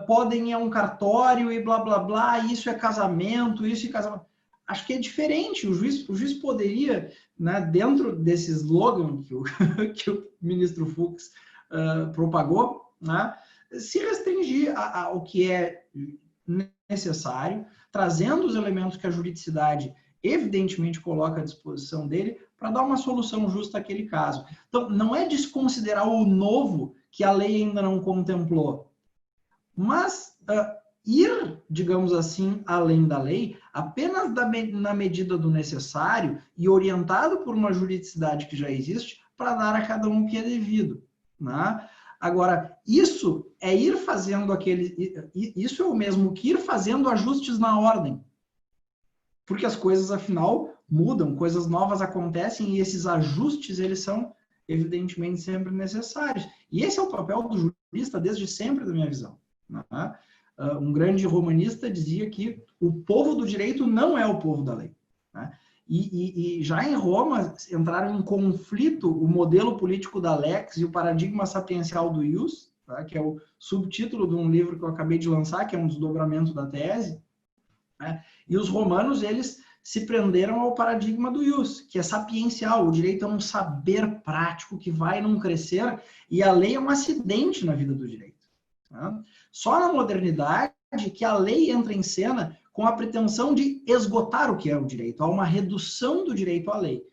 podem ir a um cartório e blá, blá, blá, isso é casamento, isso é casamento. Acho que é diferente. O juiz poderia, né, dentro desse slogan que o ministro Fux propagou, né, se restringir ao que é necessário, trazendo os elementos que a juridicidade evidentemente coloca à disposição dele para dar uma solução justa àquele caso. Então, não é desconsiderar o novo que a lei ainda não contemplou, mas ir, digamos assim, além da lei, apenas na medida do necessário e orientado por uma juridicidade que já existe para dar a cada um o que é devido, né? Agora, isso é ir fazendo isso é o mesmo que ir fazendo ajustes na ordem. Porque as coisas, afinal, mudam, coisas novas acontecem e esses ajustes, eles são, evidentemente, sempre necessários. E esse é o papel do jurista desde sempre, da minha visão, né? Um grande romanista dizia que o povo do direito não é o povo da lei, né? E já em Roma entraram em conflito o modelo político da lex e o paradigma sapiencial do ius, tá? Que é o subtítulo de um livro que eu acabei de lançar, que é um desdobramento da tese, né? E os romanos, eles se prenderam ao paradigma do ius, que é sapiencial. O direito é um saber prático que vai não crescer e a lei é um acidente na vida do direito, tá? Só na modernidade que a lei entra em cena com a pretensão de esgotar o que é o direito. Há uma redução do direito à lei.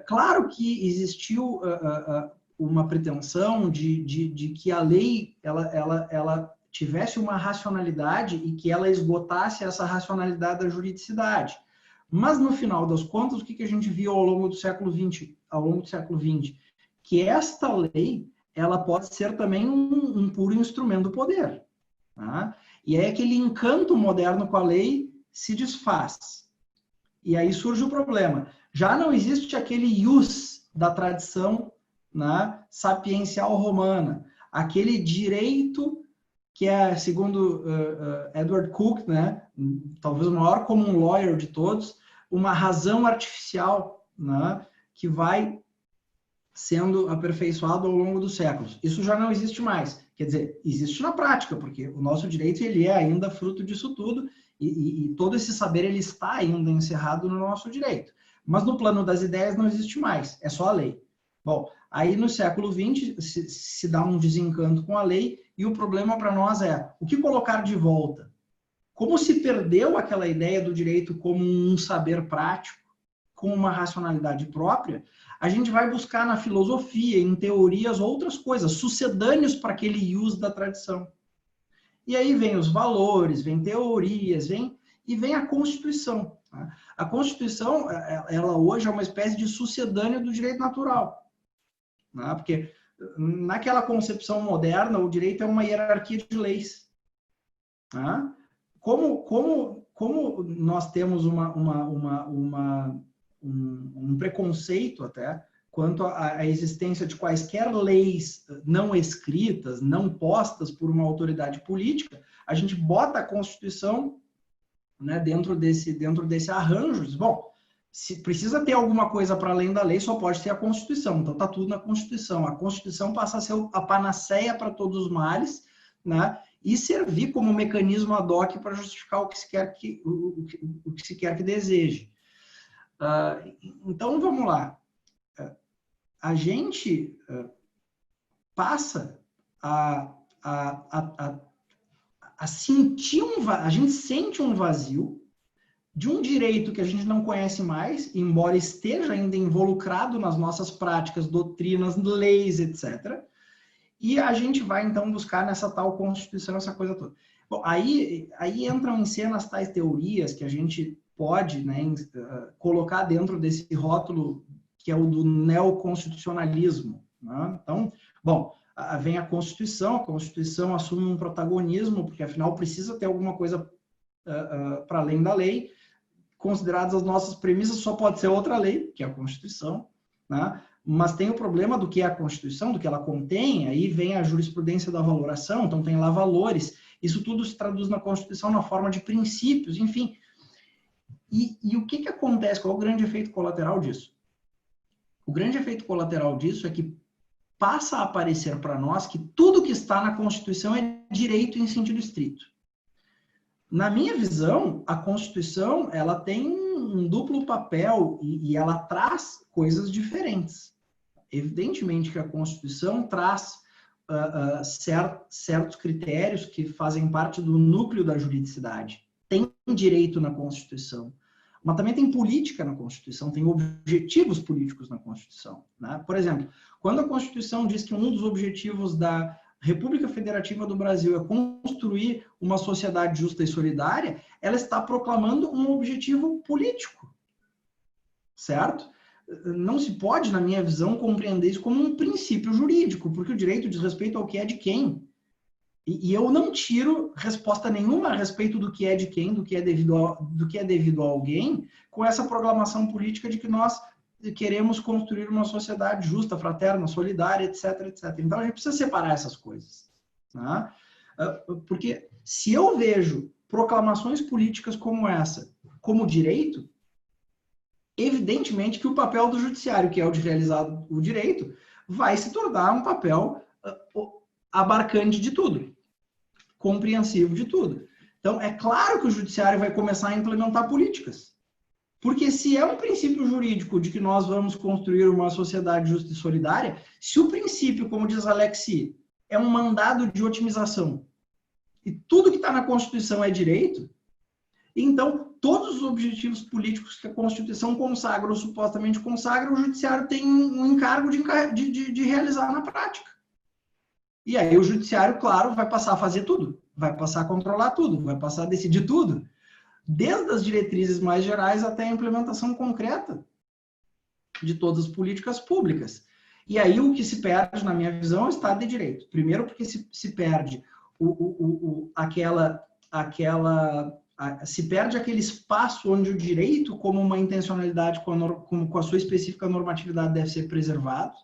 Claro que existiu uma pretensão de que a lei ela tivesse uma racionalidade e que ela esgotasse essa racionalidade da juridicidade. Mas, no final das contas, o que a gente viu ao longo do século XX? Que esta lei ela pode ser também um puro instrumento do poder, tá? E aí aquele encanto moderno com a lei se desfaz. E aí surge o problema. Já não existe aquele ius da tradição, né, sapiencial romana. Aquele direito que é, segundo Edward Cook, né, talvez o maior common lawyer de todos, uma razão artificial, né, que vai sendo aperfeiçoado ao longo dos séculos. Isso já não existe mais. Quer dizer, existe na prática, porque o nosso direito ele é ainda fruto disso tudo e todo esse saber ele está ainda encerrado no nosso direito. Mas no plano das ideias não existe mais, é só a lei. Bom, aí no século XX se dá um desencanto com a lei e o problema para nós é o que colocar de volta? Como se perdeu aquela ideia do direito como um saber prático, com uma racionalidade própria, a gente vai buscar na filosofia, em teorias, outras coisas, sucedâneos para aquele uso da tradição. E aí vem os valores, vem teorias, vem a Constituição. A Constituição, ela hoje é uma espécie de sucedâneo do direito natural. Porque naquela concepção moderna, o direito é uma hierarquia de leis. Como nós temos um preconceito até quanto à existência de quaisquer leis não escritas, não postas por uma autoridade política, a gente bota a Constituição, né, dentro desse arranjo. Diz, bom, se precisa ter alguma coisa para além da lei, só pode ter a Constituição. Então está tudo na Constituição. A Constituição passa a ser a panaceia para todos os males, né, e servir como mecanismo ad hoc para justificar o que se quer que deseje. Então, vamos lá. A gente passa a sentir a gente sente um vazio de um direito que a gente não conhece mais, embora esteja ainda involucrado nas nossas práticas, doutrinas, leis, etc. E a gente vai, então, buscar nessa tal Constituição, essa coisa toda. Bom, aí entram em cena as tais teorias que a gente pode, né, colocar dentro desse rótulo que é o do neoconstitucionalismo. Né? Então, bom, vem a Constituição assume um protagonismo, porque afinal precisa ter alguma coisa para além da lei. Consideradas as nossas premissas, só pode ser outra lei, que é a Constituição, né? Mas tem o problema do que é a Constituição, do que ela contém, aí vem a jurisprudência da valoração, então tem lá valores, isso tudo se traduz na Constituição na forma de princípios, enfim. E o que acontece? Qual é o grande efeito colateral disso? O grande efeito colateral disso é que passa a aparecer para nós que tudo que está na Constituição é direito em sentido estrito. Na minha visão, a Constituição ela tem um duplo papel e ela traz coisas diferentes. Evidentemente que a Constituição traz certos critérios que fazem parte do núcleo da juridicidade. Tem direito na Constituição, mas também tem política na Constituição, tem objetivos políticos na Constituição. Né? Por exemplo, quando a Constituição diz que um dos objetivos da República Federativa do Brasil é construir uma sociedade justa e solidária, ela está proclamando um objetivo político, certo? Não se pode, na minha visão, compreender isso como um princípio jurídico, porque o direito diz respeito ao que é de quem. E eu não tiro resposta nenhuma a respeito do que é de quem, do que é devido a alguém, com essa proclamação política de que nós queremos construir uma sociedade justa, fraterna, solidária, etc, etc. Então, a gente precisa separar essas coisas. Né? Porque se eu vejo proclamações políticas como essa, como direito, evidentemente que o papel do judiciário, que é o de realizar o direito, vai se tornar um papel abarcante de tudo, compreensivo de tudo. Então, é claro que o judiciário vai começar a implementar políticas. Porque se é um princípio jurídico de que nós vamos construir uma sociedade justa e solidária, se o princípio, como diz Alexis, é um mandado de otimização, e tudo que está na Constituição é direito, então todos os objetivos políticos que a Constituição consagra ou supostamente consagra, o judiciário tem um encargo de realizar na prática. E aí o judiciário, claro, vai passar a fazer tudo, vai passar a controlar tudo, vai passar a decidir tudo, desde as diretrizes mais gerais até a implementação concreta de todas as políticas públicas. E aí o que se perde, na minha visão, é o Estado de Direito. Primeiro porque se perde se perde aquele espaço onde o direito, como uma intencionalidade, com a sua específica normatividade, deve ser preservado,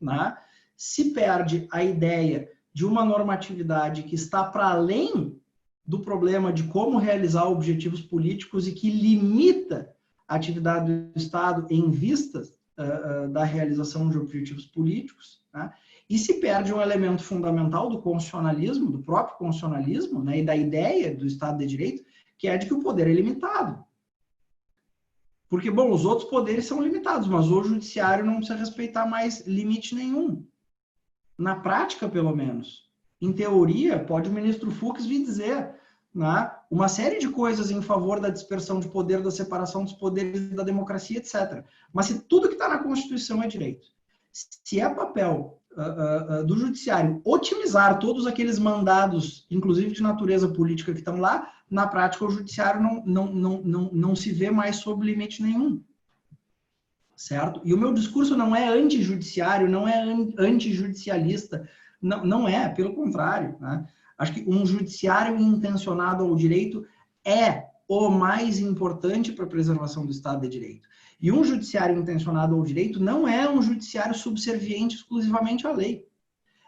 né? Se perde a ideia de uma normatividade que está para além do problema de como realizar objetivos políticos e que limita a atividade do Estado em vistas da realização de objetivos políticos, né? E se perde um elemento fundamental do constitucionalismo, do próprio constitucionalismo, né, e da ideia do Estado de Direito, que é de que o poder é limitado. Porque, bom, os outros poderes são limitados, mas o judiciário não precisa respeitar mais limite nenhum. Na prática, pelo menos. Em teoria, pode o ministro Fux vir dizer, né, uma série de coisas em favor da dispersão de poder, da separação dos poderes, da democracia, etc. Mas se tudo que está na Constituição é direito, se é papel do judiciário otimizar todos aqueles mandados, inclusive de natureza política que estão lá, na prática o judiciário não se vê mais sob limite nenhum. Certo? E o meu discurso não é antijudiciário, não é antijudicialista, não é, pelo contrário, né? Acho que um judiciário intencionado ao direito é o mais importante para a preservação do Estado de Direito. E um judiciário intencionado ao direito não é um judiciário subserviente exclusivamente à lei.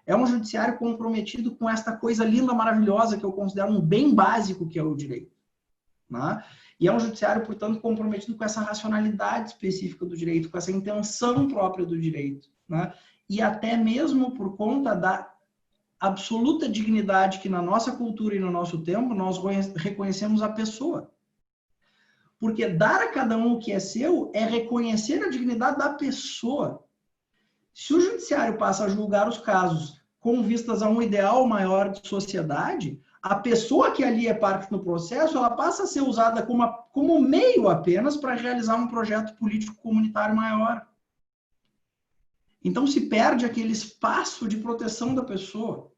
É um judiciário comprometido com esta coisa linda, maravilhosa, que eu considero um bem básico, que é o direito. Né? E é um judiciário, portanto, comprometido com essa racionalidade específica do direito, com essa intenção própria do direito. Né? E até mesmo por conta da absoluta dignidade que na nossa cultura e no nosso tempo nós reconhecemos a pessoa. Porque dar a cada um o que é seu é reconhecer a dignidade da pessoa. Se o judiciário passa a julgar os casos com vistas a um ideal maior de sociedade, a pessoa que ali é parte do processo, ela passa a ser usada como meio apenas para realizar um projeto político comunitário maior. Então se perde aquele espaço de proteção da pessoa.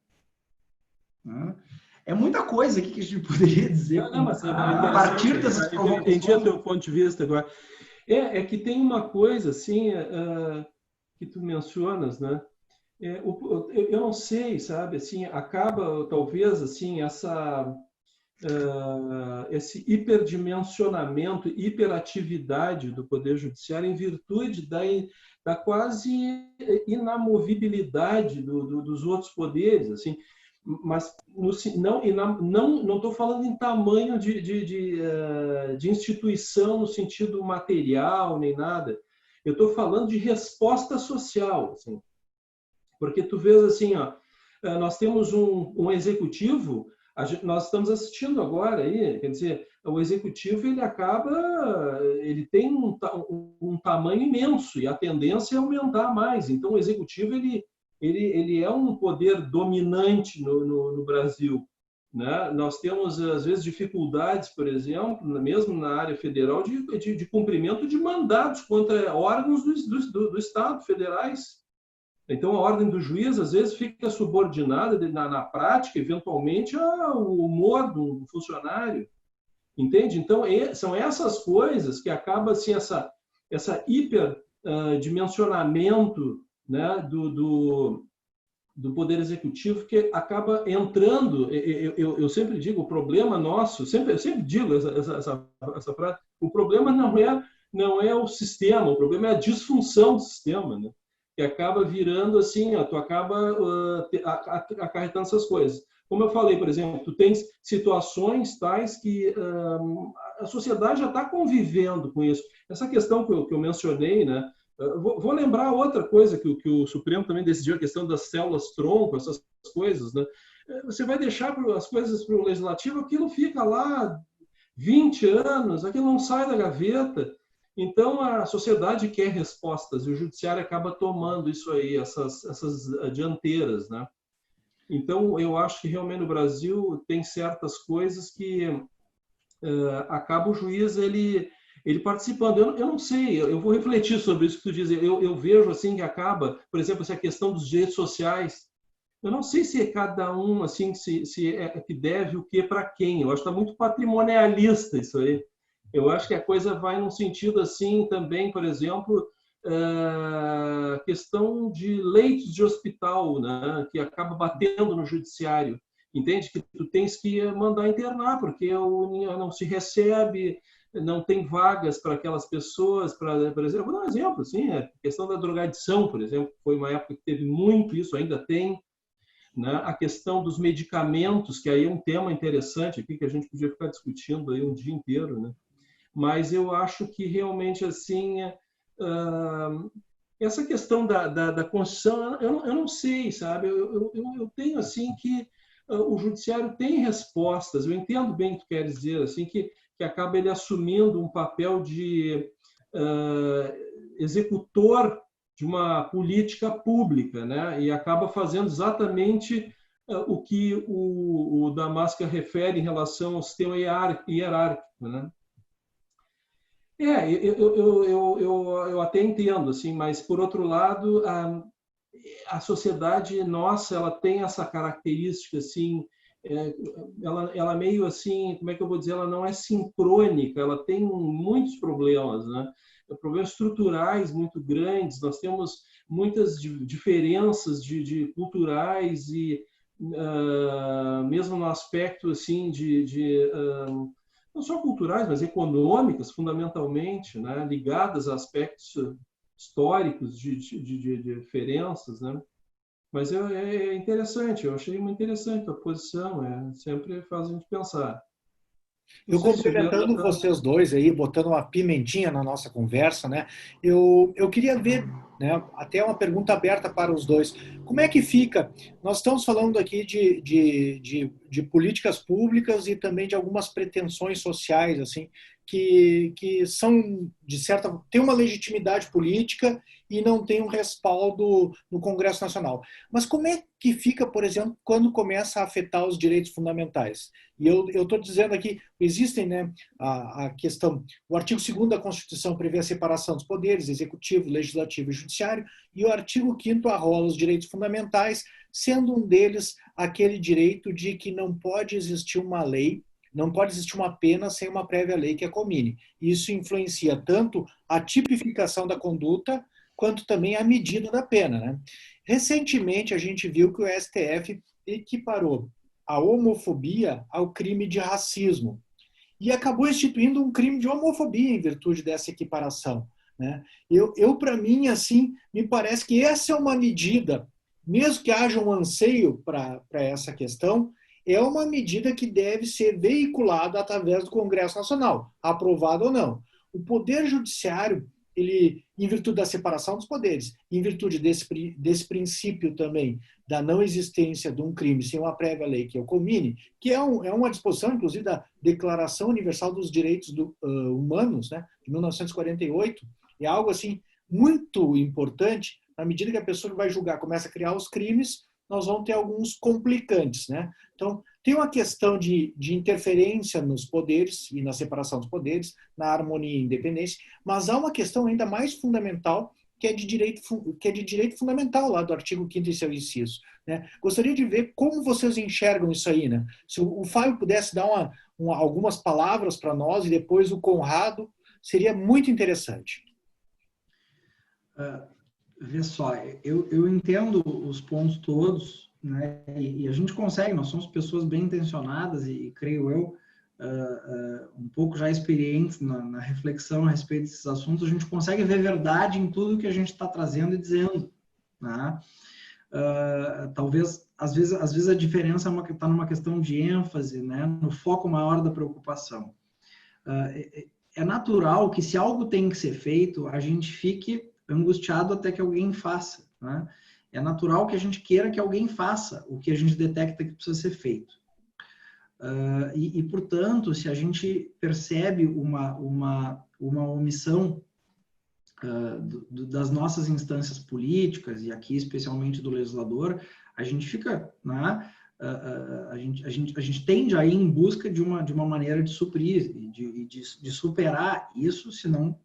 É muita coisa aqui que a gente poderia dizer a partir dessas provocações. Entendi o teu ponto de vista agora. É que tem uma coisa assim que tu mencionas, né? Eu não sei, sabe? Assim, acaba talvez assim esse hiperdimensionamento, hiperatividade do Poder Judiciário em virtude da quase inamovibilidade dos outros poderes, assim. Mas não estou falando em tamanho de instituição no sentido material nem nada. Eu estou falando de resposta social, assim. Porque tu vês assim, ó, nós temos um executivo, nós estamos assistindo agora aí, quer dizer, o executivo ele tem um tamanho imenso e a tendência é aumentar mais. Então o executivo ele é um poder dominante no Brasil, né? Nós temos às vezes dificuldades, por exemplo, mesmo na área federal, de cumprimento de mandatos contra órgãos do Estado, federais. Então, a ordem do juiz, às vezes, fica subordinada, na prática, eventualmente, ao humor do funcionário. Entende? Então, são essas coisas que acabam, assim, essa hiperdimensionamento, né, do Poder Executivo, que acaba entrando... Eu sempre digo, o problema nosso... Eu sempre digo essa frase. O problema não é o sistema, o problema é a disfunção do sistema, né? Que acaba virando assim, tu acaba acarretando essas coisas. Como eu falei, por exemplo, tu tens situações tais que a sociedade já está convivendo com isso. Essa questão que eu mencionei, né? Vou lembrar outra coisa que o Supremo também decidiu, a questão das células-tronco, essas coisas, né? Você vai deixar as coisas para o Legislativo, aquilo fica lá 20 anos, aquilo não sai da gaveta. Então, a sociedade quer respostas e o judiciário acaba tomando isso aí, essas dianteiras, né? Então, eu acho que realmente no Brasil tem certas coisas que acaba o juiz ele participando. Eu não sei, eu vou refletir sobre isso que tu diz. Eu vejo assim que acaba, por exemplo, essa questão dos direitos sociais. Eu não sei se cada um assim se é que deve o que para quem. Eu acho que está muito patrimonialista isso aí. Eu acho que a coisa vai num sentido assim também, por exemplo, questão de leitos de hospital, né, que acaba batendo no judiciário. Entende? Que tu tens que mandar internar, porque não se recebe, não tem vagas para aquelas pessoas. Por exemplo, vou dar um exemplo, assim, a questão da drogadição, por exemplo, foi uma época que teve muito isso, ainda tem. Né? A questão dos medicamentos, que aí é um tema interessante aqui, que a gente podia ficar discutindo aí um dia inteiro, né? Mas eu acho que realmente assim essa questão da Constituição, eu não sei, sabe? Eu tenho, assim, que o judiciário tem respostas. Eu entendo bem o que tu queres dizer, assim, que acaba ele assumindo um papel de executor de uma política pública, né? E acaba fazendo exatamente o que o Damasca refere em relação ao sistema hierárquico, né? Eu até entendo, assim, mas, por outro lado, a sociedade nossa, ela tem essa característica, assim, ela meio assim, como é que eu vou dizer, ela não é sincrônica, ela tem muitos problemas, né? Problemas estruturais muito grandes, nós temos muitas diferenças culturais e mesmo no aspecto assim não só culturais, mas econômicas, fundamentalmente, né? Ligadas a aspectos históricos de diferenças, né? Mas é interessante, eu achei muito interessante a posição, sempre faz a gente pensar. Eu complementando vocês dois aí, botando uma pimentinha na nossa conversa, né? Eu queria ver, né, até uma pergunta aberta para os dois. Como é que fica? Nós estamos falando aqui de políticas públicas e também de algumas pretensões sociais, assim, que são, de certa, tem uma legitimidade política e não tem um respaldo no Congresso Nacional. Mas como é que fica, por exemplo, quando começa a afetar os direitos fundamentais? E eu estou dizendo aqui, existem, né, a questão, o artigo 2º da Constituição prevê a separação dos poderes, executivo, legislativo e judiciário, e o artigo 5º arrola os direitos fundamentais, sendo um deles aquele direito de que não pode existir uma lei, não pode existir uma pena sem uma prévia lei que a comine. Isso influencia tanto a tipificação da conduta, quanto também a medida da pena, né? Recentemente, a gente viu que o STF equiparou a homofobia ao crime de racismo e acabou instituindo um crime de homofobia em virtude dessa equiparação, né? Para mim, assim, me parece que essa é uma medida, mesmo que haja um anseio para essa questão, é uma medida que deve ser veiculada através do Congresso Nacional, aprovado ou não. O Poder Judiciário, ele, em virtude da separação dos poderes, em virtude desse princípio também da não existência de um crime sem uma prévia lei que o comine, que é uma disposição, inclusive, da Declaração Universal dos Direitos Humanos, né, de 1948, é algo assim muito importante. Na medida que a pessoa que vai julgar começa a criar os crimes, nós vamos ter alguns complicantes, né? Então, tem uma questão de interferência nos poderes e na separação dos poderes, na harmonia e independência, mas há uma questão ainda mais fundamental, que é de direito fundamental, lá do artigo 5º e seu inciso, né? Gostaria de ver como vocês enxergam isso aí, né? Se o Fábio pudesse dar algumas palavras para nós e depois o Conrado, seria muito interessante. Vê só, eu entendo os pontos todos, né? E a gente consegue, nós somos pessoas bem intencionadas e creio eu, um pouco já experientes na reflexão a respeito desses assuntos, a gente consegue ver verdade em tudo que a gente está trazendo e dizendo, né? Talvez, às vezes a diferença está numa questão de ênfase, né? No foco maior da preocupação. É natural que se algo tem que ser feito, a gente fique angustiado até que alguém faça, né? É natural que a gente queira que alguém faça o que a gente detecta que precisa ser feito. Portanto, se a gente percebe uma omissão das nossas instâncias políticas, e aqui especialmente do legislador, a gente fica, né, a gente tende a ir em busca de uma maneira de suprir, de superar isso, se não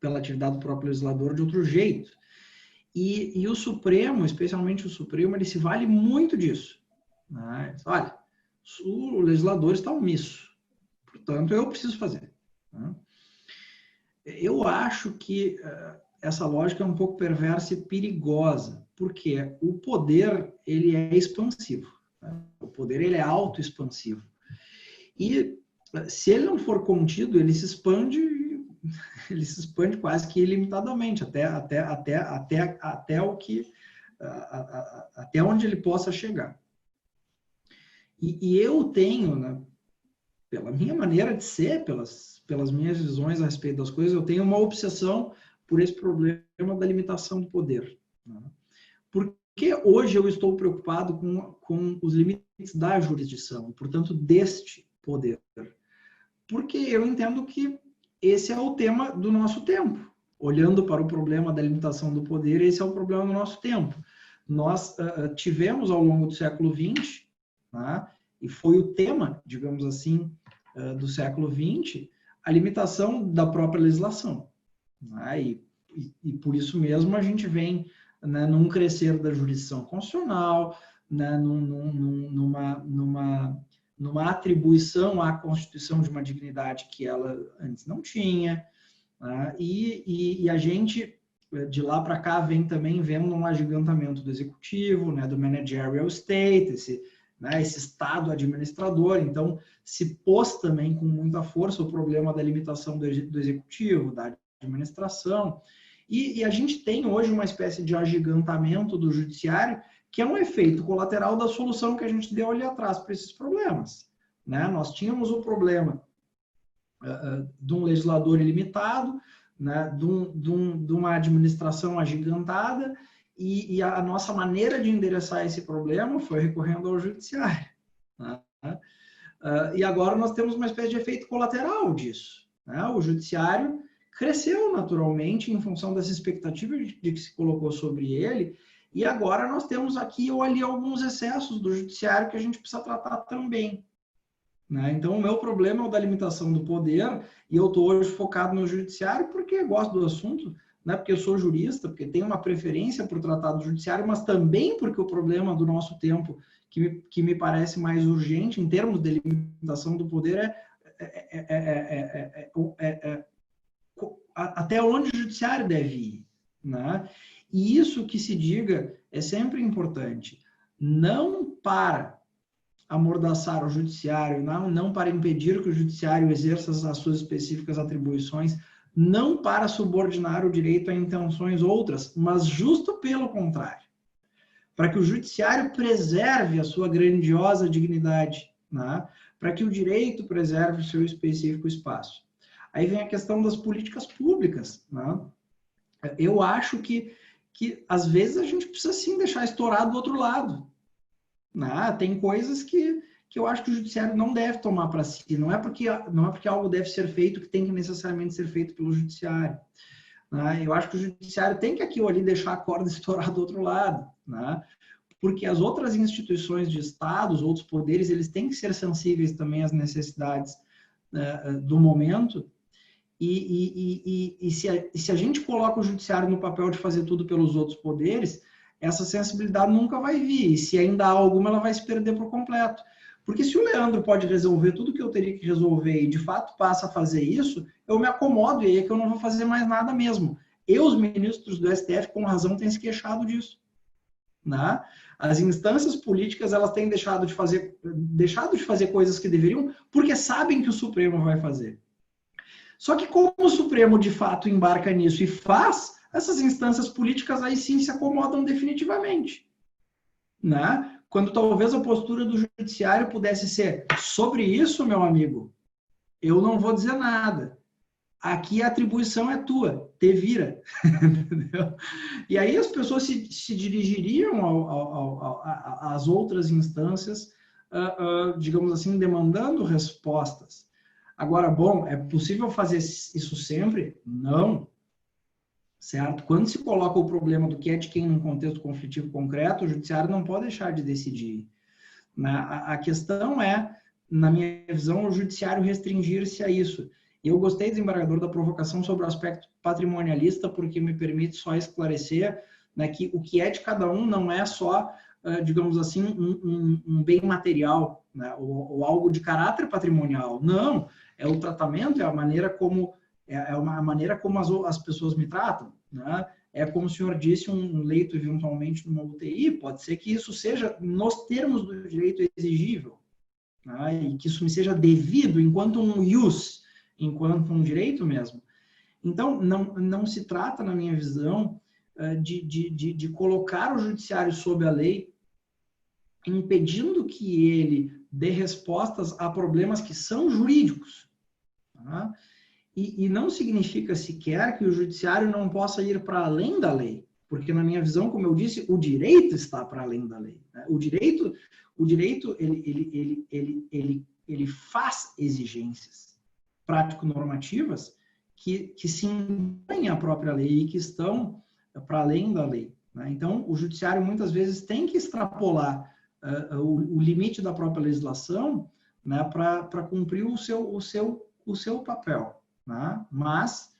pela atividade do próprio legislador, de outro jeito. E o Supremo, especialmente o Supremo, ele se vale muito disso, né? Olha, o legislador está omisso, portanto, eu preciso fazer, né? Eu acho que essa lógica é um pouco perversa e perigosa, porque o poder, ele é expansivo, né? O poder, ele é autoexpansivo. E se ele não for contido, ele se expande quase que ilimitadamente, até onde ele possa chegar. E eu tenho, né, pela minha maneira de ser, pelas minhas visões a respeito das coisas, eu tenho uma obsessão por esse problema da limitação do poder. Né? Por que hoje eu estou preocupado com os limites da jurisdição, portanto, deste poder? Porque eu entendo que esse é o tema do nosso tempo. Olhando para o problema da limitação do poder, esse é o problema do nosso tempo. Nós tivemos ao longo do século XX, né, e foi o tema, digamos assim, do século XX, a limitação da própria legislação. Né, e por isso mesmo a gente vem, né, num crescer da jurisdição constitucional, né, numa atribuição à Constituição de uma dignidade que ela antes não tinha, né, e a gente, de lá para cá, vem também vendo um agigantamento do executivo, né, do managerial state, esse estado administrador. Então, se pôs também com muita força o problema da limitação do executivo, da administração, e a gente tem hoje uma espécie de agigantamento do judiciário, que é um efeito colateral da solução que a gente deu ali atrás para esses problemas. Né? Nós tínhamos o problema de um legislador ilimitado, né? de uma administração agigantada, e a nossa maneira de endereçar esse problema foi recorrendo ao judiciário. Né? E agora nós temos uma espécie de efeito colateral disso. Né? O judiciário cresceu naturalmente em função dessa expectativa de que se colocou sobre ele, e agora nós temos aqui ou ali alguns excessos do judiciário que a gente precisa tratar também. Né? Então, o meu problema é o da limitação do poder, e eu estou hoje focado no judiciário porque gosto do assunto, né? Porque eu sou jurista, porque tenho uma preferência por tratar do judiciário, mas também porque o problema do nosso tempo, que me parece mais urgente em termos de limitação do poder, até onde o judiciário deve ir. Né? E isso, que se diga, é sempre importante. Não para amordaçar o judiciário, não para impedir que o judiciário exerça as suas específicas atribuições, não para subordinar o direito a intenções outras, mas justo pelo contrário, para que o judiciário preserve a sua grandiosa dignidade, né? Para que o direito preserve o seu específico espaço. Aí vem a questão das políticas públicas. Né? Eu acho que às vezes a gente precisa sim deixar estourar do outro lado. Né? Tem coisas que eu acho que o judiciário não deve tomar para si. Não é porque algo deve ser feito que tem que necessariamente ser feito pelo judiciário. Né? Eu acho que o judiciário tem que aqui ou ali deixar a corda estourar do outro lado. Né? Porque as outras instituições de Estado, os outros poderes, eles têm que ser sensíveis também às necessidades do momento. E se a gente coloca o judiciário no papel de fazer tudo pelos outros poderes, essa sensibilidade nunca vai vir. E se ainda há alguma, ela vai se perder por completo. Porque se o Leandro pode resolver tudo que eu teria que resolver e de fato passa a fazer isso, eu me acomodo e aí é que eu não vou fazer mais nada mesmo. E os ministros do STF, com razão, têm se queixado disso. Né? As instâncias políticas, elas têm deixado de fazer coisas que deveriam, porque sabem que o Supremo vai fazer. Só que como o Supremo, de fato, embarca nisso e faz, essas instâncias políticas aí sim se acomodam definitivamente. Né? Quando talvez a postura do judiciário pudesse ser: sobre isso, meu amigo, eu não vou dizer nada. Aqui a atribuição é tua, te vira. E aí as pessoas se dirigiriam às outras instâncias, digamos assim, demandando respostas. Agora, bom, é possível fazer isso sempre? Não. Certo? Quando se coloca o problema do que é de quem num contexto conflitivo concreto, o judiciário não pode deixar de decidir. A questão é, na minha visão, o judiciário restringir-se a isso. E eu gostei, desembargador, da provocação sobre o aspecto patrimonialista, porque me permite só esclarecer, né, que o que é de cada um não é só, digamos assim, um bem material, né, ou algo de caráter patrimonial. Não, é o tratamento, é a maneira como as pessoas me tratam. Né? É como o senhor disse, um leito eventualmente numa UTI, pode ser que isso seja nos termos do direito exigível, né? E que isso me seja devido enquanto um ius, enquanto um direito mesmo. Então, não se trata, na minha visão, de colocar o judiciário sob a lei, impedindo que ele dê respostas a problemas que são jurídicos. Tá? E não significa sequer que o judiciário não possa ir para além da lei, porque na minha visão, como eu disse, o direito está para além da lei, né? O direito ele faz exigências prático-normativas que se impõem à própria lei e que estão para além da lei, né? Então, o judiciário muitas vezes tem que extrapolar o limite da própria legislação, né, para cumprir o seu papel, né? Mas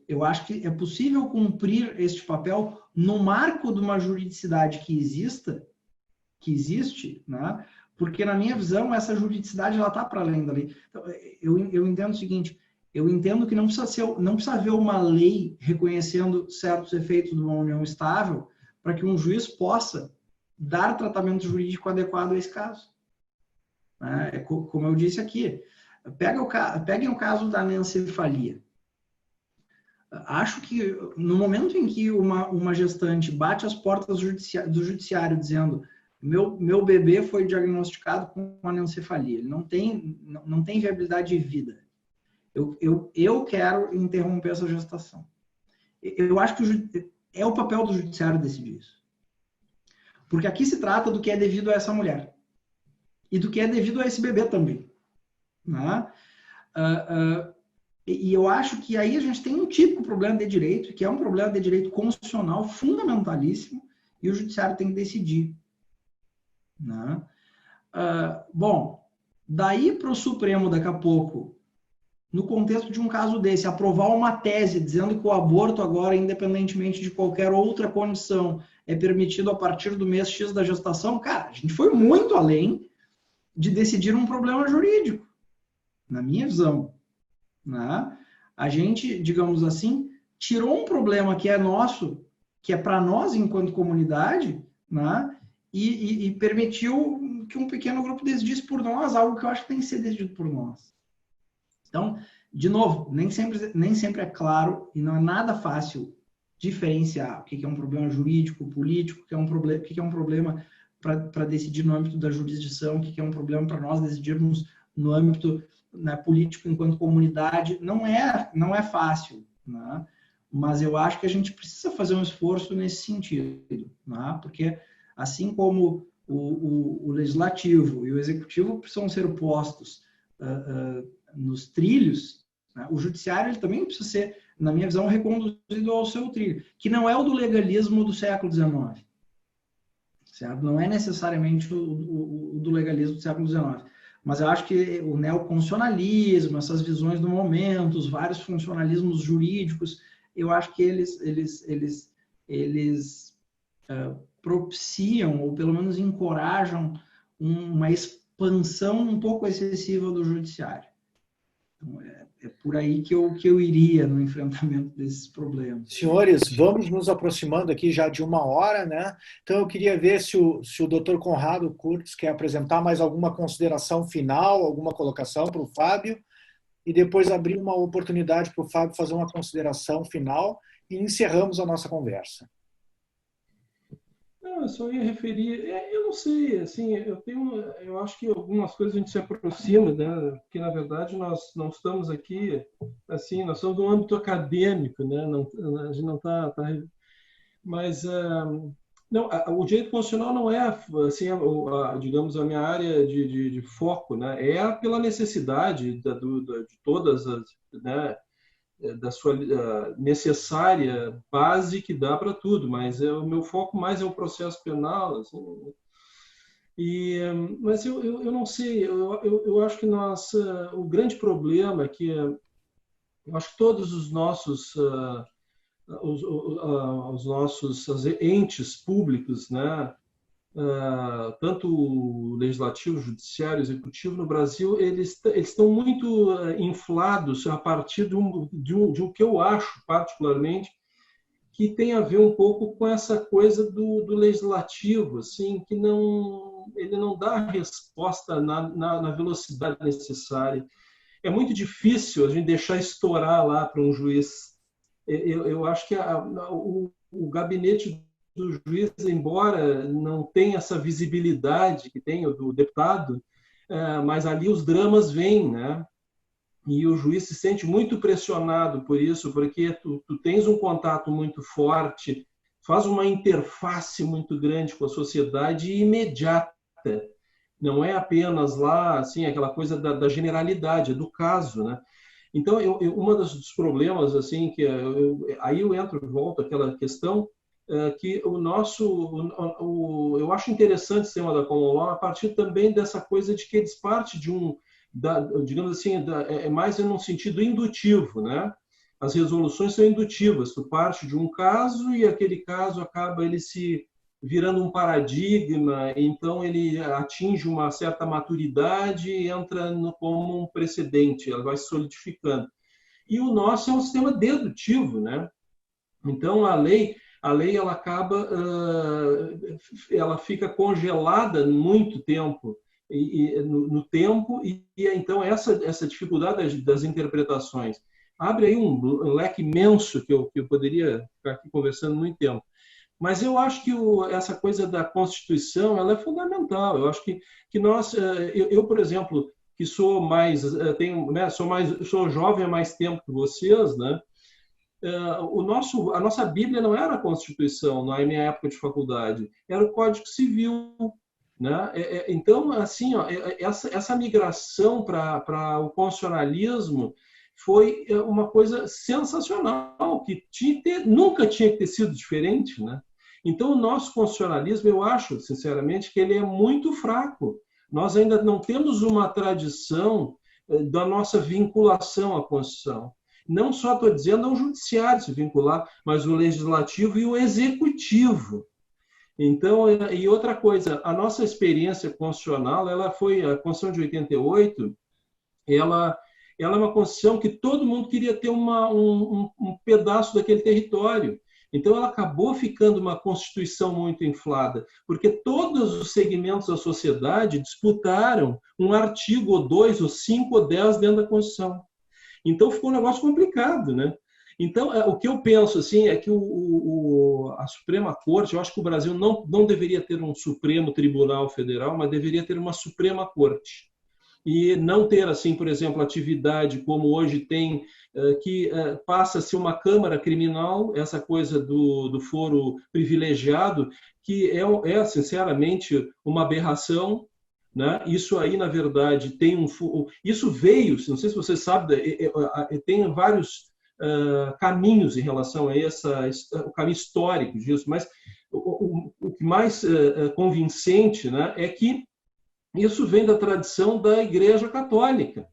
eu acho que é possível cumprir este papel no marco de uma juridicidade que existe, né? Porque, na minha visão, essa juridicidade está para além da lei. Então, eu entendo o seguinte, eu entendo que não precisa haver uma lei reconhecendo certos efeitos de uma união estável para que um juiz possa dar tratamento jurídico adequado a esse caso. Como eu disse aqui, peguem o caso da anencefalia. Acho que no momento em que uma gestante bate as portas do judiciário dizendo meu bebê foi diagnosticado com anencefalia, ele não tem viabilidade de vida, eu quero interromper essa gestação. Eu acho que é o papel do judiciário decidir isso. Porque aqui se trata do que é devido a essa mulher. E do que é devido a esse bebê também. Né? E eu acho que aí a gente tem um típico problema de direito, que é um problema de direito constitucional fundamentalíssimo, e o judiciário tem que decidir. Né? Bom, daí para o Supremo, daqui a pouco, no contexto de um caso desse, aprovar uma tese dizendo que o aborto agora, independentemente de qualquer outra condição, é permitido a partir do mês X da gestação, cara, a gente foi muito além de decidir um problema jurídico, na minha visão. Né? A gente, digamos assim, tirou um problema que é nosso, que é para nós enquanto comunidade, né? E permitiu que um pequeno grupo decidisse por nós algo que eu acho que tem que ser decidido por nós. Então, de novo, nem sempre é claro e não é nada fácil diferenciar o que é um problema jurídico, político, o que é um problema para decidir no âmbito da jurisdição, o que é um problema para nós decidirmos no âmbito, né, político enquanto comunidade. Não é fácil, né? Mas eu acho que a gente precisa fazer um esforço nesse sentido, né? Porque assim como o legislativo e o executivo precisam ser postos nos trilhos, né? O judiciário ele também precisa ser, na minha visão, reconduzido ao seu trilho, que não é o do legalismo do século XIX. Certo? Não é necessariamente o do legalismo do século XIX. Mas eu acho que o neoconstitucionalismo, essas visões do momento, os vários funcionalismos jurídicos, eu acho que eles propiciam, ou pelo menos encorajam, uma expansão um pouco excessiva do judiciário. Então, é por aí que eu iria no enfrentamento desses problemas. Senhores, vamos nos aproximando aqui já de 1 hora, né? Então eu queria ver se o Dr. Conrado Kurtz quer apresentar mais alguma consideração final, alguma colocação para o Fábio, e depois abrir uma oportunidade para o Fábio fazer uma consideração final e encerramos a nossa conversa. Não, eu só ia referir, eu não sei, assim, eu acho que algumas coisas a gente se aproxima, né? Porque na verdade nós não estamos aqui, assim, nós estamos no âmbito acadêmico, né? A gente não está, mas não, o direito constitucional não é, assim, digamos, a minha área de foco, né? É pela necessidade de todas as, né? Da sua necessária base que dá para tudo, mas o meu foco mais é o processo penal, assim, mas eu não sei, eu acho que o grande problema é que eu acho que todos os nossos entes públicos, né, tanto o legislativo, o judiciário, o executivo no Brasil, eles estão muito inflados a partir de um que eu acho particularmente que tem a ver um pouco com essa coisa do legislativo, assim, que ele não dá a resposta na velocidade necessária. É muito difícil a gente deixar estourar lá para um juiz. Eu acho que o gabinete do juiz, embora não tenha essa visibilidade que tem o do deputado, mas ali os dramas vêm, né? e o juiz se sente muito pressionado por isso, porque tu tens um contato muito forte, faz uma interface muito grande com a sociedade imediata. Não é apenas lá, assim, aquela coisa da generalidade, do caso, né? Então, uma dos problemas, assim, que aí eu entro e volto àquela questão que eu acho interessante o sistema da common law a partir também dessa coisa de que eles partem de digamos assim, é mais num sentido indutivo, né? As resoluções são indutivas, tu parte de um caso e aquele caso acaba ele se virando um paradigma, então ele atinge uma certa maturidade e entra como um precedente, ela vai se solidificando. E o nosso é um sistema dedutivo, né? Então a lei ela acaba, ela fica congelada muito tempo no tempo e então essa dificuldade das interpretações abre aí um leque imenso que eu poderia ficar aqui conversando muito tempo. Mas eu acho que essa coisa da Constituição ela é fundamental. Eu acho que nós, eu por exemplo, que sou mais, sou jovem há mais tempo que vocês, né? A nossa Bíblia não era a Constituição na minha época de faculdade, era o Código Civil, né? Então, assim, ó, essa migração para o constitucionalismo foi uma coisa sensacional, que nunca tinha que ter sido diferente, né? Então, o nosso constitucionalismo, eu acho, sinceramente, que ele é muito fraco. Nós ainda não temos uma tradição da nossa vinculação à Constituição. Não só estou dizendo ao judiciário se vincular, mas o legislativo e o executivo. Então, e outra coisa, a nossa experiência constitucional, ela foi a Constituição de 88, ela é uma Constituição que todo mundo queria ter um pedaço daquele território. Então, ela acabou ficando uma Constituição muito inflada, porque todos os segmentos da sociedade disputaram um artigo, ou 2, ou 5, ou 10 dentro da Constituição. Então, ficou um negócio complicado, né? Então, o que eu penso assim é que a Suprema Corte, eu acho que o Brasil não deveria ter um Supremo Tribunal Federal, mas deveria ter uma Suprema Corte. E não ter, assim, por exemplo, atividade como hoje tem, que passa a ser uma Câmara Criminal, essa coisa do foro privilegiado, que é sinceramente, uma aberração, né? Isso aí, na verdade, tem isso veio, não sei se você sabe, tem vários caminhos em relação a o caminho histórico disso, mas o que mais convincente, né, é que isso vem da tradição da Igreja Católica,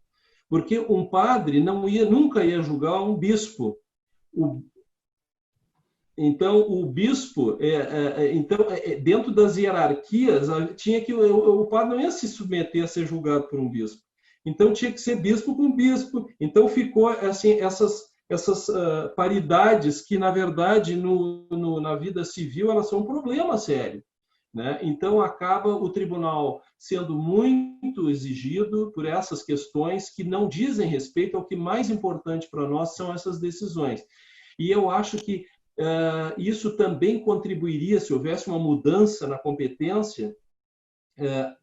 porque um padre nunca ia julgar um bispo. Então, o bispo, dentro das hierarquias, tinha que o padre não ia se submeter a ser julgado por um bispo. Então, tinha que ser bispo com bispo. Então, ficou assim, essas paridades que, na verdade, na vida civil, elas são um problema sério, né? Então, acaba o tribunal sendo muito exigido por essas questões que não dizem respeito ao que mais importante para nós são essas decisões. E eu acho que isso também contribuiria, se houvesse uma mudança na competência,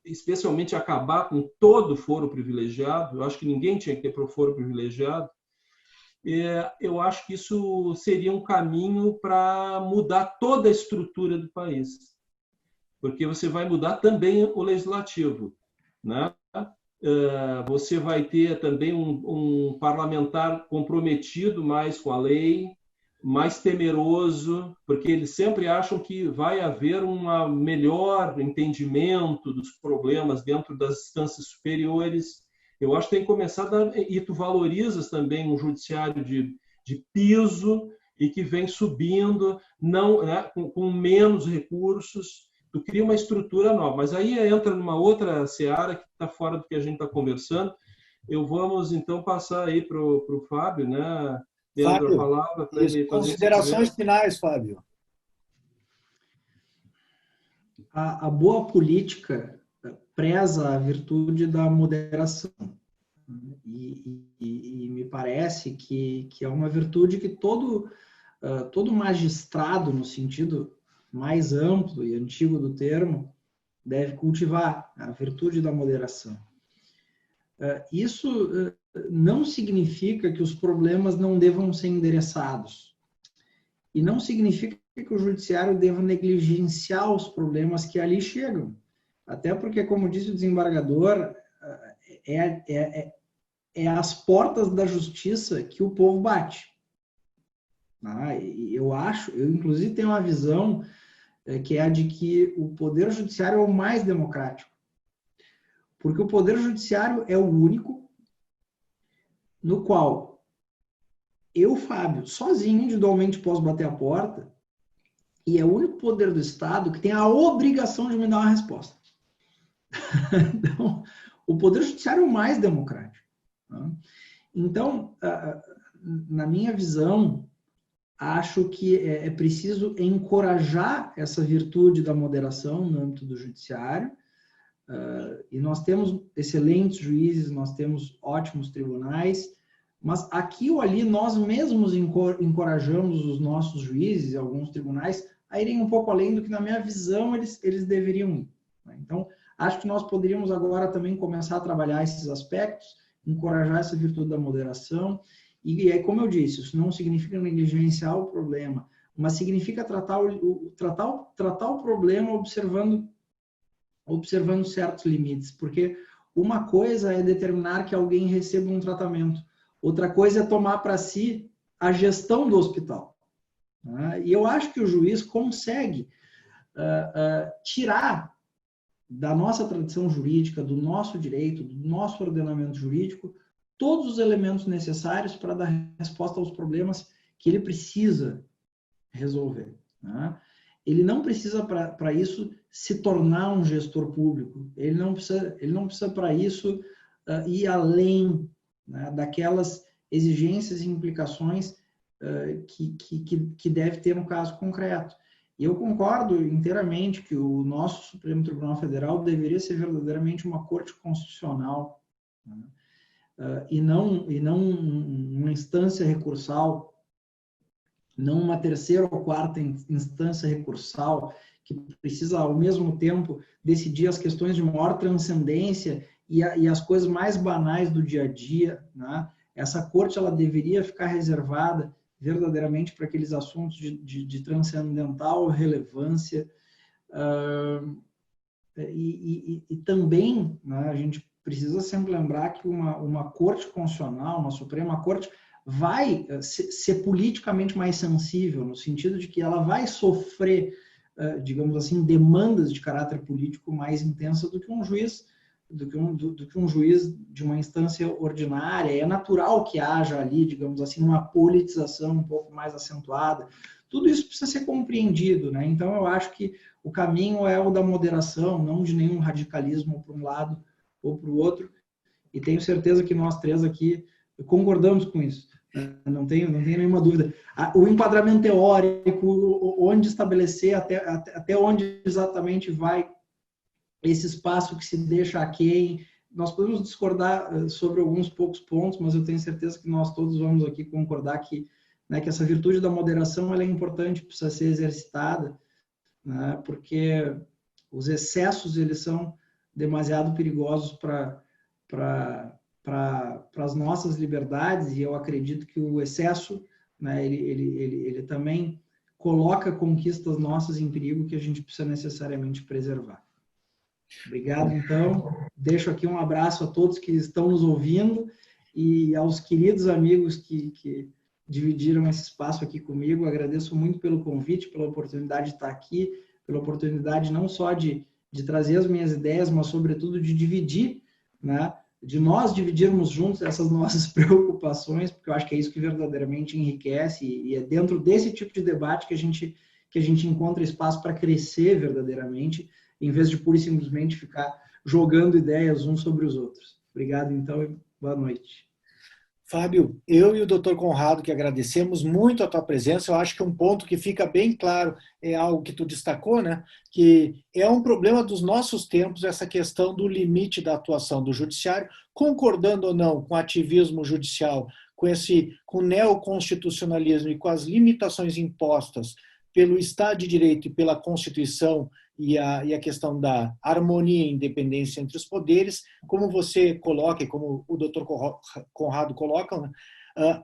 especialmente acabar com todo o foro privilegiado. Eu acho que ninguém tinha que ter foro privilegiado. Eu acho que isso seria um caminho para mudar toda a estrutura do país, porque você vai mudar também o legislativo, né? Você vai ter também um parlamentar comprometido mais com a lei, mais temeroso, porque eles sempre acham que vai haver um melhor entendimento dos problemas dentro das instâncias superiores. Eu acho que tem que começar e tu valorizas também um judiciário de piso e que vem subindo, não, né, com menos recursos. Tu cria uma estrutura nova, mas aí entra numa outra seara que está fora do que a gente está conversando. Vamos então passar aí para o Fábio, né? Fábio, a palavra para ele fazer considerações finais, Fábio. A boa política preza a virtude da moderação. E me parece que é uma virtude que todo magistrado, no sentido mais amplo e antigo do termo, deve cultivar, a virtude da moderação. Isso não significa que os problemas não devam ser endereçados. E não significa que o judiciário deva negligenciar os problemas que ali chegam. Até porque, como disse o desembargador, é às portas da justiça que o povo bate. Eu inclusive tenho uma visão que é a de que o poder judiciário é o mais democrático. Porque o poder judiciário é o único no qual eu, Fábio, sozinho, individualmente posso bater a porta, e é o único poder do Estado que tem a obrigação de me dar uma resposta. Então, o poder judiciário é o mais democrático. Então, na minha visão, acho que é preciso encorajar essa virtude da moderação no âmbito do judiciário, e nós temos excelentes juízes, nós temos ótimos tribunais, mas aqui ou ali nós mesmos encorajamos os nossos juízes e alguns tribunais a irem um pouco além do que, na minha visão, eles deveriam ir. Então, acho que nós poderíamos agora também começar a trabalhar esses aspectos, encorajar essa virtude da moderação, e aí, como eu disse, isso não significa negligenciar o problema, mas significa tratar o problema observando certos limites, porque uma coisa é determinar que alguém receba um tratamento, outra coisa é tomar para si a gestão do hospital. E eu acho que o juiz consegue tirar da nossa tradição jurídica, do nosso direito, do nosso ordenamento jurídico, todos os elementos necessários para dar resposta aos problemas que ele precisa resolver. Ele não precisa, para isso, se tornar um gestor público. Ele não precisa para isso, ir além, né, daquelas exigências e implicações que deve ter no caso concreto. E eu concordo inteiramente que o nosso Supremo Tribunal Federal deveria ser verdadeiramente uma corte constitucional, né? E não uma instância recursal, não uma terceira ou quarta instância recursal, que precisa, ao mesmo tempo, decidir as questões de maior transcendência e as coisas mais banais do dia a dia, né? Essa corte ela deveria ficar reservada verdadeiramente para aqueles assuntos de transcendental relevância. E também, né, a gente precisa sempre lembrar que uma corte constitucional, uma Suprema Corte, vai ser politicamente mais sensível, no sentido de que ela vai sofrer, digamos assim, demandas de caráter político mais intensas do que um juiz, de uma instância ordinária. É natural que haja ali, digamos assim, uma politização um pouco mais acentuada. Tudo isso precisa ser compreendido, né? Então, eu acho que o caminho é o da moderação, não de nenhum radicalismo para um lado ou para o outro, e tenho certeza que nós três aqui concordamos com isso, não tenho nenhuma dúvida. O enquadramento teórico, onde estabelecer, até onde exatamente vai esse espaço que se deixa a quem, nós podemos discordar sobre alguns poucos pontos, mas eu tenho certeza que nós todos vamos aqui concordar que, né, que essa virtude da moderação ela é importante, precisa ser exercitada, né, porque os excessos eles são demasiado perigosos para as nossas liberdades, e eu acredito que o excesso, né, ele também coloca conquistas nossas em perigo que a gente precisa necessariamente preservar. Obrigado, então. Deixo aqui um abraço a todos que estão nos ouvindo e aos queridos amigos que dividiram esse espaço aqui comigo. Agradeço muito pelo convite, pela oportunidade de estar aqui, pela oportunidade não só de trazer as minhas ideias, mas, sobretudo, de dividir, né? De nós dividirmos juntos essas nossas preocupações, porque eu acho que é isso que verdadeiramente enriquece, e é dentro desse tipo de debate que a gente encontra espaço para crescer verdadeiramente, em vez de pura e simplesmente ficar jogando ideias uns sobre os outros. Obrigado, então, e boa noite. Fábio, eu e o Dr. Conrado que agradecemos muito a tua presença. Eu acho que um ponto que fica bem claro é algo que tu destacou, né? Que é um problema dos nossos tempos, essa questão do limite da atuação do judiciário, concordando ou não com o ativismo judicial, com o neoconstitucionalismo e com as limitações impostas pelo Estado de Direito e pela Constituição e a questão da harmonia e independência entre os poderes, como você coloca e como o Dr. Conrado coloca, né?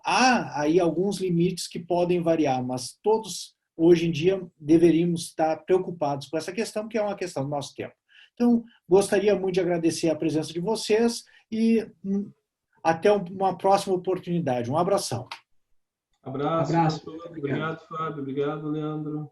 Há aí alguns limites que podem variar, mas todos, hoje em dia, deveríamos estar preocupados com essa questão, que é uma questão do nosso tempo. Então, gostaria muito de agradecer a presença de vocês e até uma próxima oportunidade. Um abração. Abraço. Abraço. Obrigado, Fábio. Obrigado, Leandro.